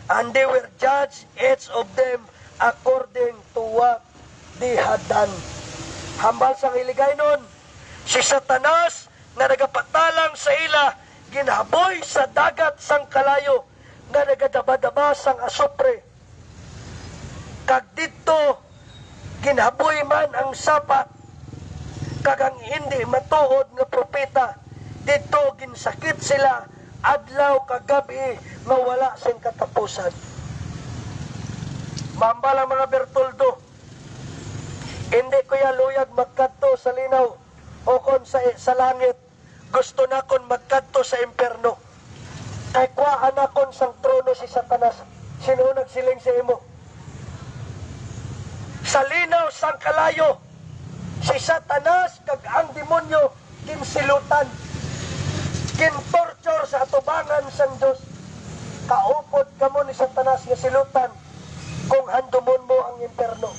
and they were judged each of them according to what they had done. Hambal sang iligay nun, si Satanas nga nagapatalang sa ila, ginaboy sa dagat sang kalayo, nga nagadaba-daba sang asupre. Kag dito, ginaboy man ang sapat, kag ang hindi matuod nga propeta, dito ginsakit sila, adlaw kagabi, nga wala sing katapusan. Mambala mga Bertoldo, hindi ko ya luyag magkadto sa linaw o kon sa langit. Gusto na kon magkadto sa imperno. Kay kuhaan na kon sang trono si Satanas. Sino nagsiling sa imo? Sa linaw sang kalayo, si Satanas kag ang demonyo ginsilutan, gintorture sa atubangan sang Dios. Kaupod kamo ni Satanas nga silutan kung handumon mo ang imperno.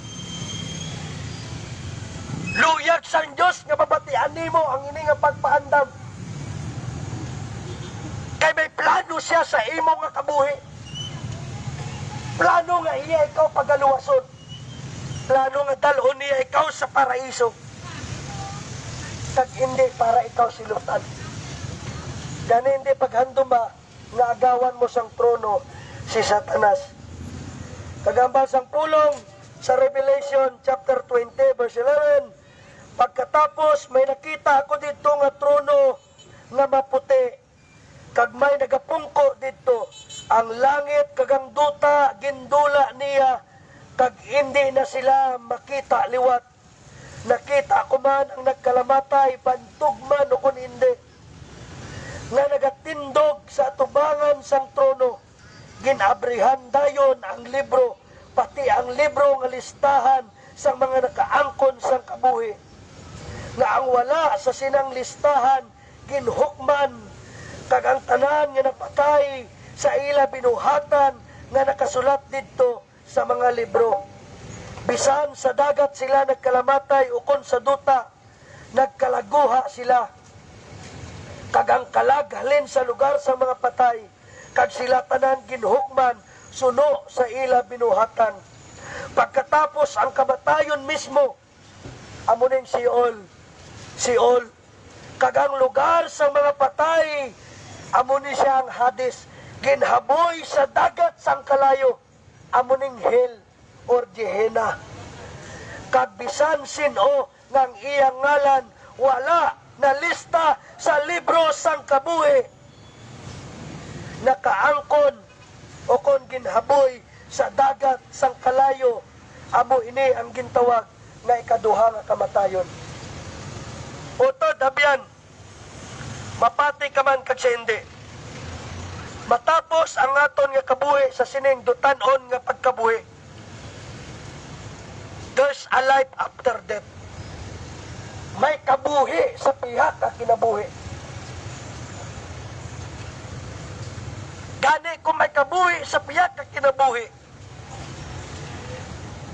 Luyag sang Diyos nga babatian nimo ang ini nga pagpaandam. Kay may plano siya sa imo nga kabuhi. Plano nga iya ikaw pagaluwason. Plano nga dalhon niya ikaw sa paraiso. Kag hindi para ikaw silutan. Gani hindi paghandom ba nga agawan mo sang trono si Satanas. Kagambal sang pulong sa Revelation chapter 20 verse 11, pagkatapos may nakita ako dito nga trono nga maputi, kag may nagapungko dito, ang langit kag ang duta gindula niya, kag hindi na sila makita liwat. Nakita ko man ang nagkalamatay, bantog man o kun hindi, nga nagatindog sa atubangan sang trono. Ginabrihan dayon ang libro, pati ang libro nga listahan sang mga nakaangkon sang kabuhi. Nga ang wala sa sinang listahan, ginhukman, kag ang tanan nga napatay sa ila binuhatan nga nakasulat dito sa mga libro. Bisan sa dagat sila nagkalamatay ukon sa duta, nagkalaguha sila. Kag ang kalaghalin sa lugar sa mga patay, kag sila tanan ginhukman, suno sa ila binuhatan. Pagkatapos ang kamatayon mismo, amuning Siol, kag ang lugar sa mga patay, amuni siya ang Hades, ginhaboy sa dagat sang kalayo, amuning hell or Gehenna. Kag bisan sino ng iyang ngalan, wala na lista sa libro sang kabuhi, nakaangkon o kon ginhaboy sa dagat sang kalayo, amo ini ang gintawag nga ikaduha nga kamatayon. Utod abyan, mapati ka man kag siya hindi. Matapos ang aton nga kabuhi sa sining dutanon nga pagkabuhi, there's a life after death. May kabuhi sa pihak ka kinabuhi. Gani kung may kabuhi sa pihak ka kinabuhi,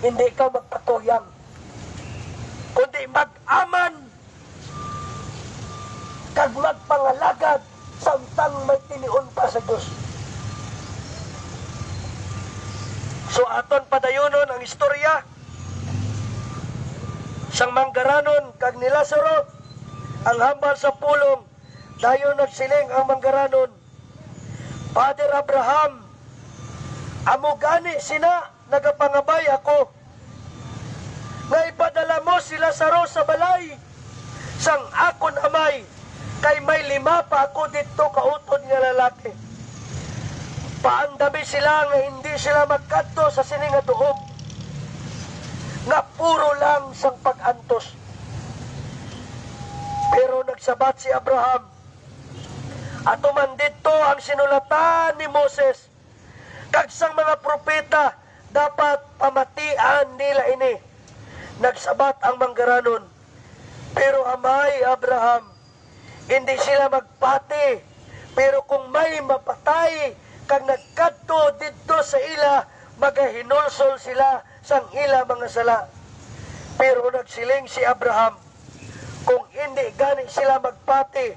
hindi ka magpatuyang, kundi mag-aman kag magpangalagad samtang may tinion pa sa Diyos. So aton padayonon ang istorya sang manggaranon kag ni Lazaro, ang hambal sa pulong. Dayon nagsiling ang manggaranon, Father Abraham, amo gani sina nagapangabay ako nga ipadala mo si Lazaro sa balay sang akon amay, kay may 5 pa ako dito kautod nga lalaki. Paandami sila nga hindi sila magkadto sa sini nga duog, nga puro lang sang pag-antos. Pero nagsabat si Abraham, ato man dito ang sinulatan ni Moses kag sang mga propeta, dapat pamatian nila ini. Nagsabat ang manggaranon, pero amay Abraham, hindi sila magpati, pero kung may mapatay kag nagkadto dito sa ila, magahinulsol sila sang ila mga sala. Pero nagsiling si Abraham, kung hindi gani sila magpati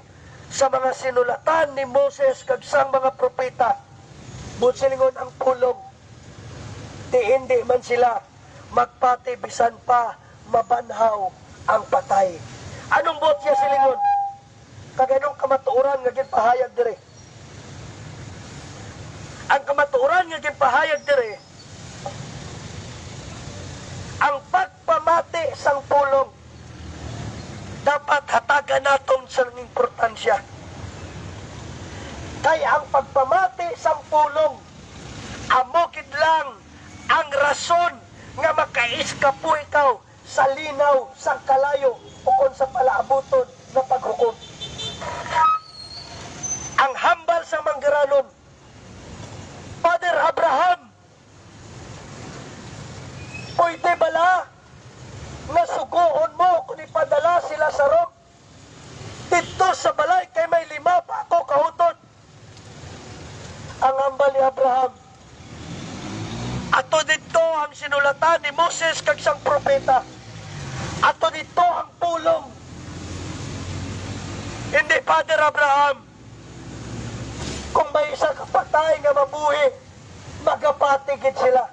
sa mga sinulatan ni Moses kag sang mga propeta, butsilingon ang pulong, di hindi man sila magpati bisan pa mabanhaw ang patay. Anong bot siya silingon? Kaganong kamatuoran nga ginpahayag dire. Ang kamatuoran nga ginpahayag dire, ang pagpamati sang pulong dapat hatagan naton sa importansya. Kaya ang pagpamati sang pulong, amo gid lang ang rason nga makaiskapo ikaw sa linaw sang kalayo o kon sa palaabuton na paghukom. Ang hambal sa manggaranon, Father Abraham, pwede bala na sugoon mo kung ipadala si Lazaro dito sa balay kay may 5 pa ako kahutod? Ang hambal ni Abraham, ato dito ang sinulatan ni Moses kag sang propeta, ato dito ang pulong. Hindi, Father Abraham, kung may isa kapatay nga mabuhi, magapatigid sila.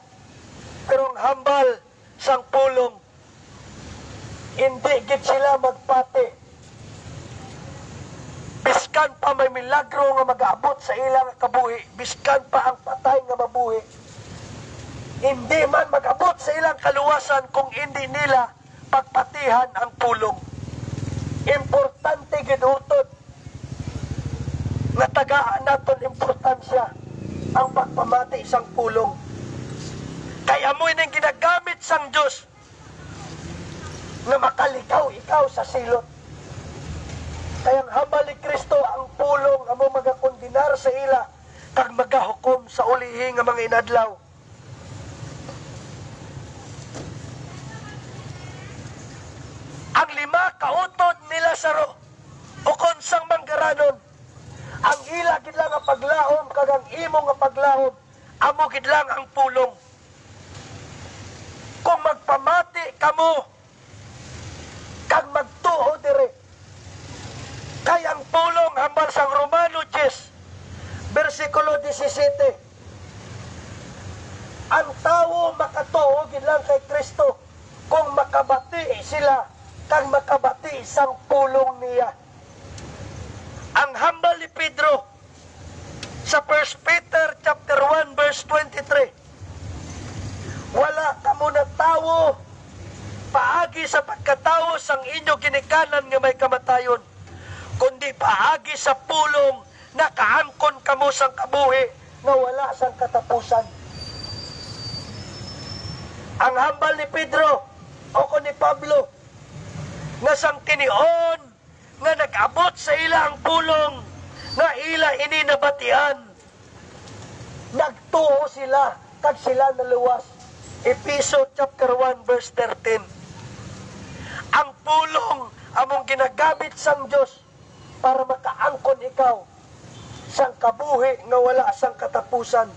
Pero ang hambal sang pulong, hindi gid sila magpati. Biskan pa may milagro nga mag-aabot sa ilang kabuhi, biskan pa ang patay nga mabuhi, hindi man mag-abot sa ilang kaluwasan kung hindi nila pagpatihan ang pulong. Importante gidutod nga tagaan naton importansya ang pagpamati isang pulong. Kaya mo nang ginagamit sang Diyos nga makalikaw ikaw sa silot. Kaya ang hambal ni Kristo ang pulong amo magakondinar sa ila kag magahukom sa ulihi nga mga inadlaw. Ang 5 kautod ni Lazaro o konsang manggaranon, ang ila gid lang ang paglahom kag ang imo nga paglahom, amo gid lang ang pulong. Kung magpamati kamo kag magtuo dire, kay ang pulong hambal sang Romano 10 versikulo 17, ang tawo makatuo gid lang kay Kristo kung makabati sila kang makabati sang pulong niya. Ang hambal ni Pedro sa 1 Peter chapter 1 verse 23, wala kamo na tawo paagi sa pagkatawo sang inyo ginikanan nga may kamatayon, kundi paagi sa pulong na kaangkon kamo sang kabuhi nga wala sang katapusan. Ang hambal ni Pedro o ni Pablo nga sang tinion nga nag-abot sa ilang pulong nga ila ini nabatian. Nagtuo sila kag sila naluwas. Episode chapter 1 verse 13. Ang pulong among ginagamit sang Dios para makaangkon ikaw sang kabuhi nga wala sang katapusan.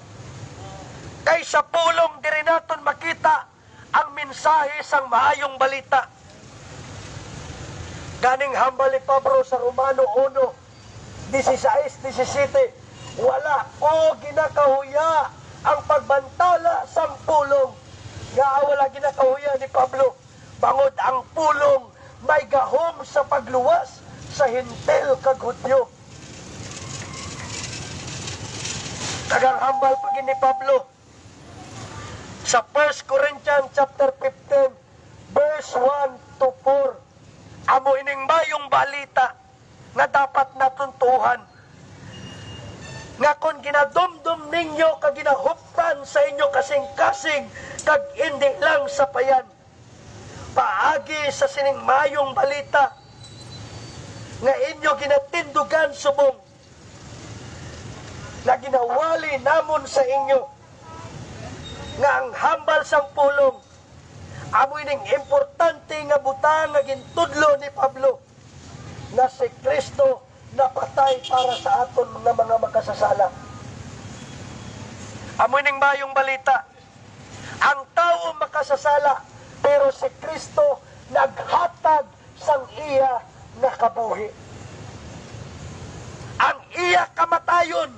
Kay sa pulong diri naton makita ang mensahe sang maayong balita. Ganing hambal ni Pablo sa Romano 1:16-17, wala ko ginakahuya ang pagbantala sang pulong. Nga wala ginakahuya ni Pablo, bangod ang pulong may gahom sa pagluwas sa Hintil kag Hudyo. Kagang hambal pag ni Pablo sa 1 Corinthians chapter 15 verse 1-4, amo ining mayong balita nga dapat natuntuhan nga kung ginadumdum ninyo kag ginahuptan sa inyo kasing-kasing kag hindi lang sa payan, paagi sa sining mayong balita nga inyo ginatindugan subong na ginawali namon sa inyo nga ang hambal sang pulong amoy ning importante nga butang nga gintudlo ni Pablo na si Kristo napatay para sa aton mga makasasala. Amoy ning mayong balita, ang tao makasasala pero si Kristo naghatag sang iya na kabuhi. Ang iya kamatayon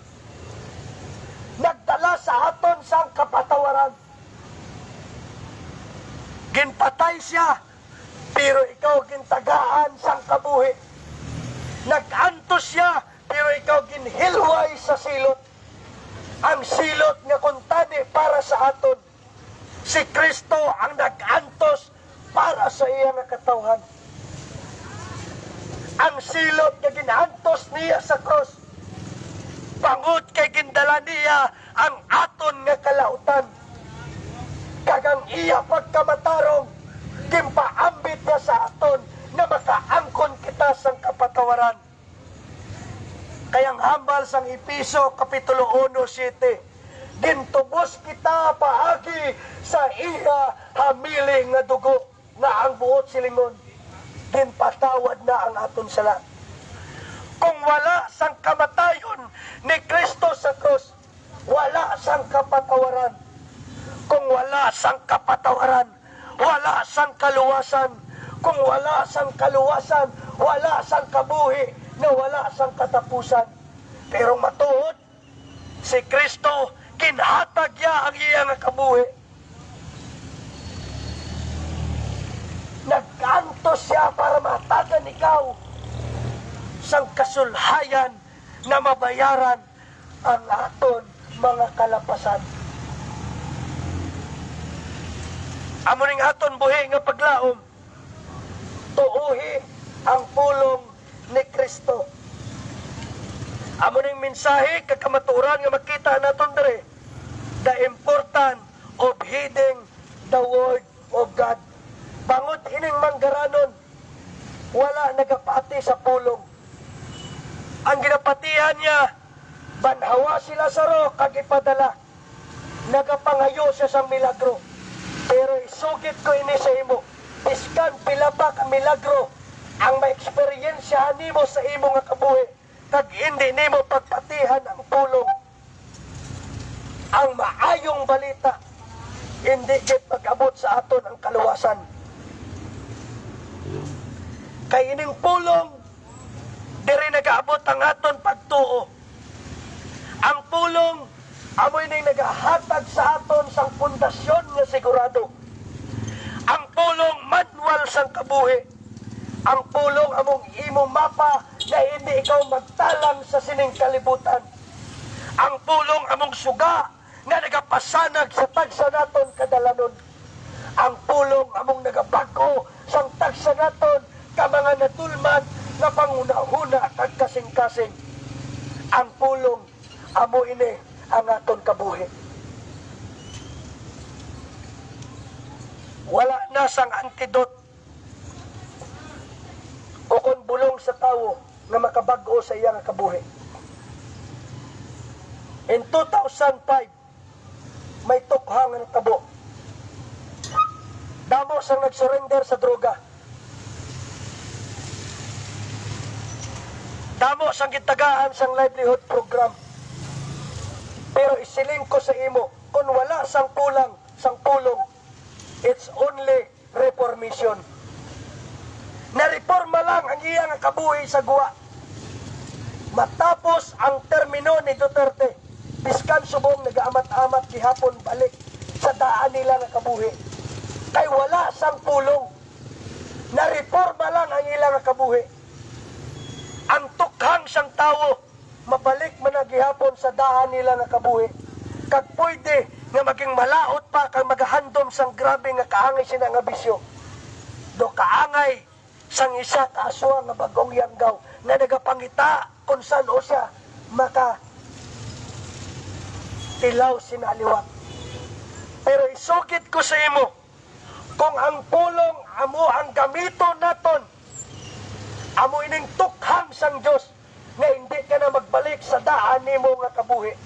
nagdala sa aton sang kapatawaran. Ginpatay siya pero ikaw gintagaan sang kabuhi. Nag-antos siya pero ikaw ginhilway sa silot. Ang silot nga kuntani para sa aton. Si Kristo ang nag-antos para sa iya nga katawhan. Ang silot nga ginantos niya sa cross, bangod kay gindala niya ang aton nga kalautan. Kagang iya pagkamatarong, gimpaambit niya sa aton na makaangkon kita sang kapatawaran. Kayang hambal sang Episo Kapitulo 1:7, gintubos kita paagi sa iya hamiling nga dugo na ang buot silingon, ginpatawad na ang aton sala. Kung wala sang kamatayon ni Kristo sa krus, wala sang kapatawaran. Kung wala sang kapatawaran, wala sang kaluwasan. Kung wala sang kaluwasan, wala sang kabuhi na wala sang katapusan. Pero matuod, si Kristo, kinhatag niya ang iya nga kabuhi. Nagkantos siya para matagan ikaw sang kasulhayan na mabayaran ang aton mga kalapasan. Amo ning aton buhi nga paglaom, tuuhi ang pulong ni Kristo. Amo ning mensahe kakamaturan nga makita naton dere, the importance of heeding the word of God. Bangod ining manggaranon, wala nagapati sa pulong. Ang ginapatihan niya, banhawa sila sa ro kag ipadala. Nagapangayo siya sa milagro. Pero isugit ko ini sa imo, iskan pila pa ka milagro ang ma-experiensyahan nimo sa imo nga kabuhi, kag hindi nimo pagpatihan ang pulong. Ang maayong balita, hindi git mag-abot sa aton ang kaluwasan. Kay ining pulong, diri nag-aabot ang aton pagtuo. Ang pulong, amoy ning nagahatag sa aton sang pundasyon nga sigurado. Ang pulong manual sang kabuhi. Ang pulong among imong mapa na hindi ikaw magtalang sa sining kalibutan. Ang pulong among suga nga nagapasanag sa tagsa naton kadalanon. Ang pulong among nagabag-o sang tagsa naton ka mga natulman na panguna-huna kag kasing-kasing. Ang pulong amo ini ang aton kabuhi. Wala na sang antidot. O kung bulong pulong sa tawo nga makabag-o sa iyang kabuhi. In 2005, may tukhang nga natabo. Damo sang nag-surrender sa droga. Damo sang gitagaan sang livelihood program. Pero isiling ko sa imo, kung wala sang kulang, sang pulong, it's only reformation. Nareforma lang ang iyang kabuhi sa guwa. Matapos ang termino ni Duterte, biskan subong nagaamat-amat gihapon balik sa daan nila nga kabuhi. Kay wala sang pulong. Nareforma lang ang ilang kabuhi. Ang tukhang sang tawo, mabalik man na gihapon sa daan nila nga kabuhi. Kag pwede nga maging malaot pa kag magahandom sang grabe nga kaangay sina nga bisyo. Do kaangay sang isa ka aswa nga bagong yanggaw nga nagapangita kung saan o siya maka tilaw sinaliwat. Pero isugit ko sa imo, kung ang pulong amo ang gamito naton, amo ining tukhang sang Dios nga hindi ka na magbalik sa daan nimo nga kabuhi,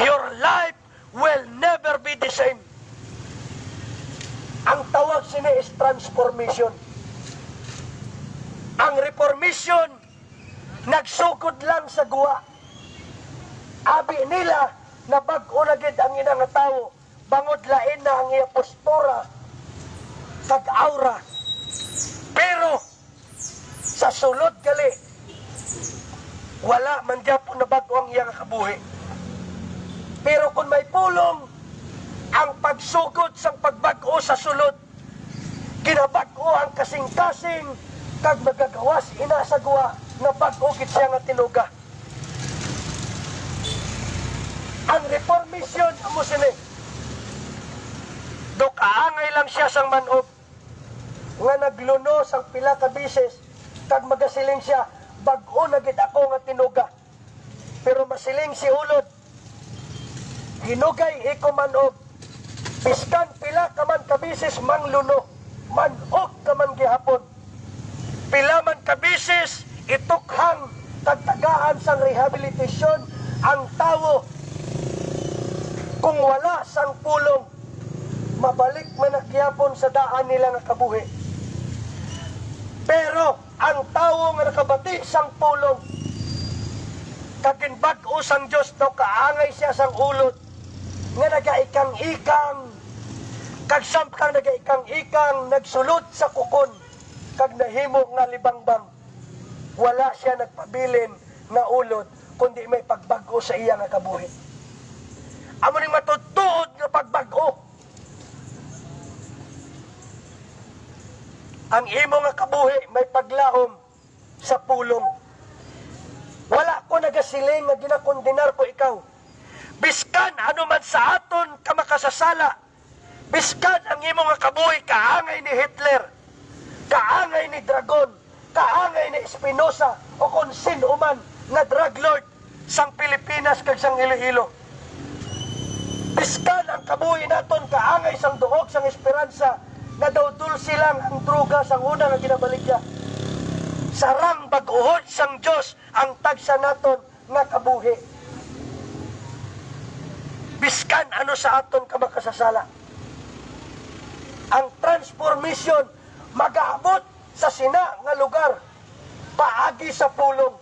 your life will never be the same. Ang tawag sini is transformation. Ang reformation nagsugod lang sa guwa. Abi nila na bag-o na gid ang ina nga tawo, bangod lain na ang iya postura kag aura. Pero sa sulod gali, wala man gyapon na bag-o ang iya nga kabuhi. Pero kung may pulong, ang pagsugod sang pagbag-o sa sulod, ginabag-o ang kasing-kasing kag magagawas ina sa guwa nga bag-o gid siya nga tinuga. Ang reformation amo sini, do kaangay lang siya sang manog nga nagluno sang pila ka bises kag magasiling siya, bag-o na gid ako nga tinuga. Pero masiling si ulod, hinugay iko manog, biskan pila ka man ka bises mangluno, manog ka man gihapon. Pila man ka bises itukhang tagtagaan sang rehabilitasyon ang tawo. Kung wala sang pulong, mabalik man nakyapon sa daan nila nga kabuhi. Pero ang tawo nga nakabati sang pulong, kaginbag-o sang Diyos daw kaangay siya sang ulod, nga nagaikang-ikang, kag sampang nagaikang-ikang, nagsulod sa kukon, kag nahimo nga libangbang. Wala siya nagpabilin nga ulod, kundi may pagbag-o sa iya nga kabuhi. Amo ning matutuod nga pagbag-o. Ang imo nga kabuhi may paglahom sa pulong. Wala ko nagasiling nga ginakondenar ko ikaw. Biskan ano man sa aton ka makasasala. Biskan ang imo nga kabuhi kaangay ni Hitler, kaangay ni Dragon, kaangay ni Espinosa, o kung sino man nga drug lord sang Pilipinas kag sang Iloilo. Biskan ang kabuhi naton kaangay sang duog sang esperansa na daw dulce lang ang droga sang una nga ginabaligya. Sarang bag-uhod sang Dios ang tagsa naton nga kabuhi. Biskan ano sa aton ka makasasala. Ang transformation mag-aabot sa sina nga lugar, paagi sa pulong,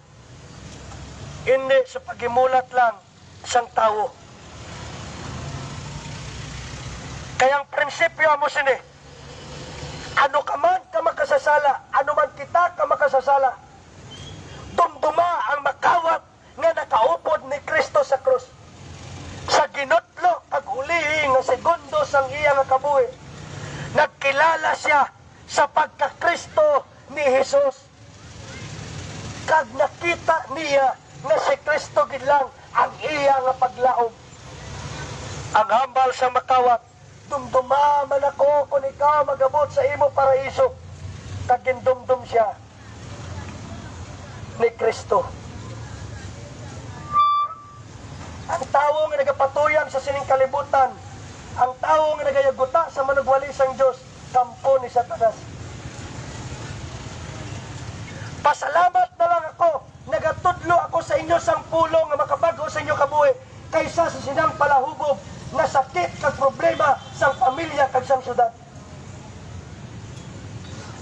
hindi sa pagimulat lang sang tawo. Kaya ang prinsipyo mo sini, ano ka man ka makasasala, ano man kita ka makasasala, dumduma ang makawat nga nakaupod ni Kristo sa krus. Sa ginotlo kag ulihi nga segundo sang iya nga kabuhi, nagkilala siya sa pagka-Kristo ni Jesus. Kag nakita niya nga si Kristo gid lang ang iya nga paglaom. Ang hambal sa makawat, dumduma man ako kung ikaw magabot sa imo paraiso. Kag gindumdum siya ni Kristo. Ang tawo nga nagapatuyan sa sining kalibutan, ang tawo nga nagayaguta sa manugwali sang Dios, kampo ni Satanas. Pasalamat na lang ako, nagatudlo ako sa inyo sang pulong nga makabago sa inyo kabuhi, kaysa sa sinang palahubog na sakit kag problema sang pamilya kag sang syudad.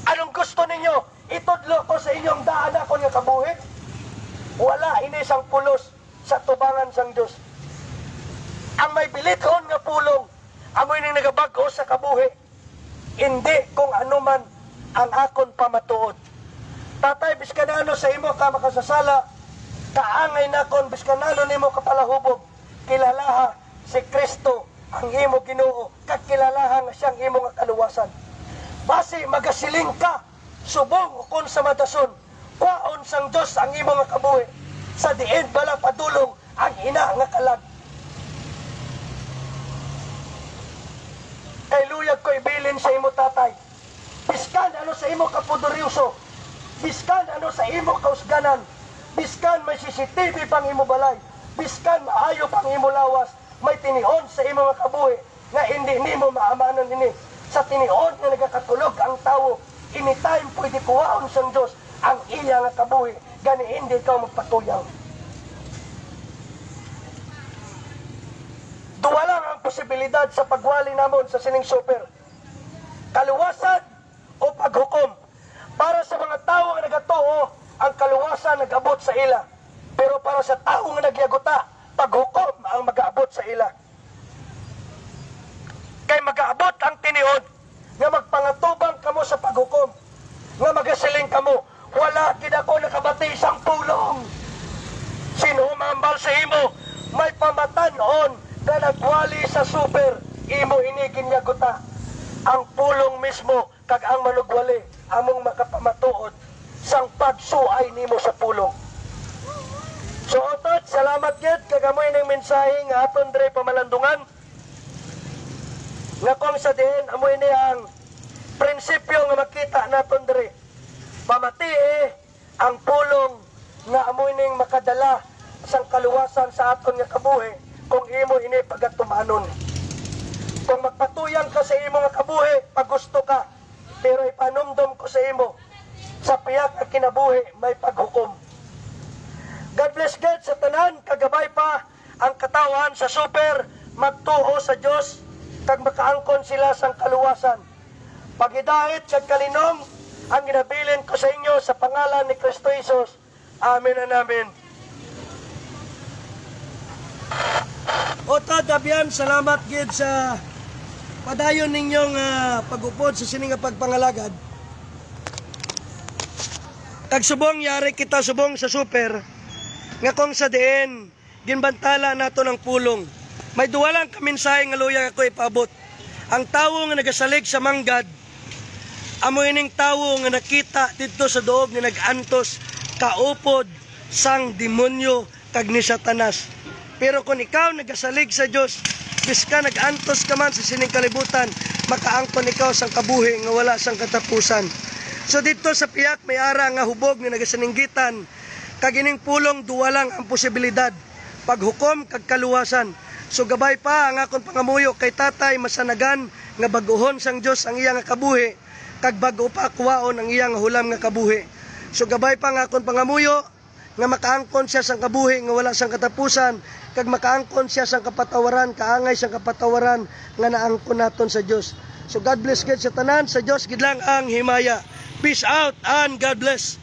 Anong gusto ninyo? Itudlo ko sa inyong daan ako nga kabuhi? Wala ini sang pulos sa tubangan sang Dios. Ang may bilithon nga pulong, amoy ning nagabago sa kabuhi, hindi kung ano man ang akon pamatuod. Tatay, biskanano sa imo ka makasasala, kaangay nakon, biskanano nimo kapalahubog, kilalaha si Kristo ang imo Ginoo, kakilalaha nga siyang imo nga kaluwasan. Basi magasiling ka, subong ukon sa madason, kwaon sang Diyos ang imo nga kabuhi, sa diin bala padulong ang ina nga kalag. Kay luyag ko ibilin sa imo tatay, biskan ano sa imo kapuduryoso, biskan ano sa imo kausganan, biskan may CCTV pang imo balay, biskan maayo pang imo lawas, may tinihon sa imo nga kabuhi, nga hindi nimo maamanan ini. Sa tinihon nga nagakatulog ang tao, anytime pwede kuwaon sang Diyos ang iya nga kabuhi, gani hindi ikaw magpatuyang. Duwa lang ang posibilidad sa pagwali namon sa sining super. Kaluwasan o paghukom. Para sa mga tao nga nagatuo, ang kaluwasan nag-abot sa ila. Pero para sa tao nga nagyaguta, paghukom ang mag-aabot sa ila. Kay mag-aabot ang tinihon nga magpangatubang kamo sa paghukom, nga magasiling kamo, wala gid ako nakabati isang pulong. Sino humambal sa imo, may pamatanon na nagwali sa super, imo inigin niya guta. Ang pulong mismo, kag ang manugwali, among makapamatuod, sang pagsuay nimo sa pulong. So otot, salamat gid kagamoy ng mensahe nga aton dre pamalandungan. Nga kung sa diin, amoy ni ang prinsipyo nga makita naton dre. Pamatii ang pulong nga amoy ning makadala sang kaluwasan sa aton nga kabuhi kung imo ini pagatumanon. Kung magpatuyang ka sa imo nga kabuhi, pag gusto ka, pero ipanumdum ko sa imo, sa piyak at kinabuhi may paghukom. God bless God sa tanan, kagabay pa ang katawan sa super, magtuo sa Dios, kag makaangkon sila sang kaluwasan. Pagidahit kag kalinom, ang ginabilin ko sa inyo sa pangalan ni Kristo Jesus. Amen and amen. Oto, Dabian, salamat gid sa padayon ninyong pag-upod sa sining nga pagpangalagad. Kag subong yari kita subong sa super, nga kung sa diin, ginbantala nato ng pulong. May duwa lang kaminsahe nga luya ako ipaabot. Ang tawo nga nagasalig sa manggad, amoy ning tawo nga nakita dito sa doog ni nag-antos, kaupod sang demonyo kag ni Satanas. Pero kung ikaw nagasalig sa Dios, biska nag-antos ka man sa sining kalibutan, makaangkon ikaw sang kabuhi nga wala sang katapusan. So dito sa piyak may ara nga hubog ni nagasaninggitan, kag ining pulong duwa lang ang posibilidad, paghukom kag kaluwasan. So gabay pa ang akon pangamuyo kay tatay masanagan nga baguhon sang Dios ang iya nga kabuhi, kag bago pa kuwaon ang iya nga hulam nga kabuhi. So gabay pa ang akon pangamuyo nga makaangkon siya sang kabuhi nga wala sang katapusan, kag makaangkon siya sang kapatawaran, kaangay sang kapatawaran nga naangkon naton sa Dios. So God bless gid sa tanan, sa Dios gid lang ang himaya. Peace out and God bless.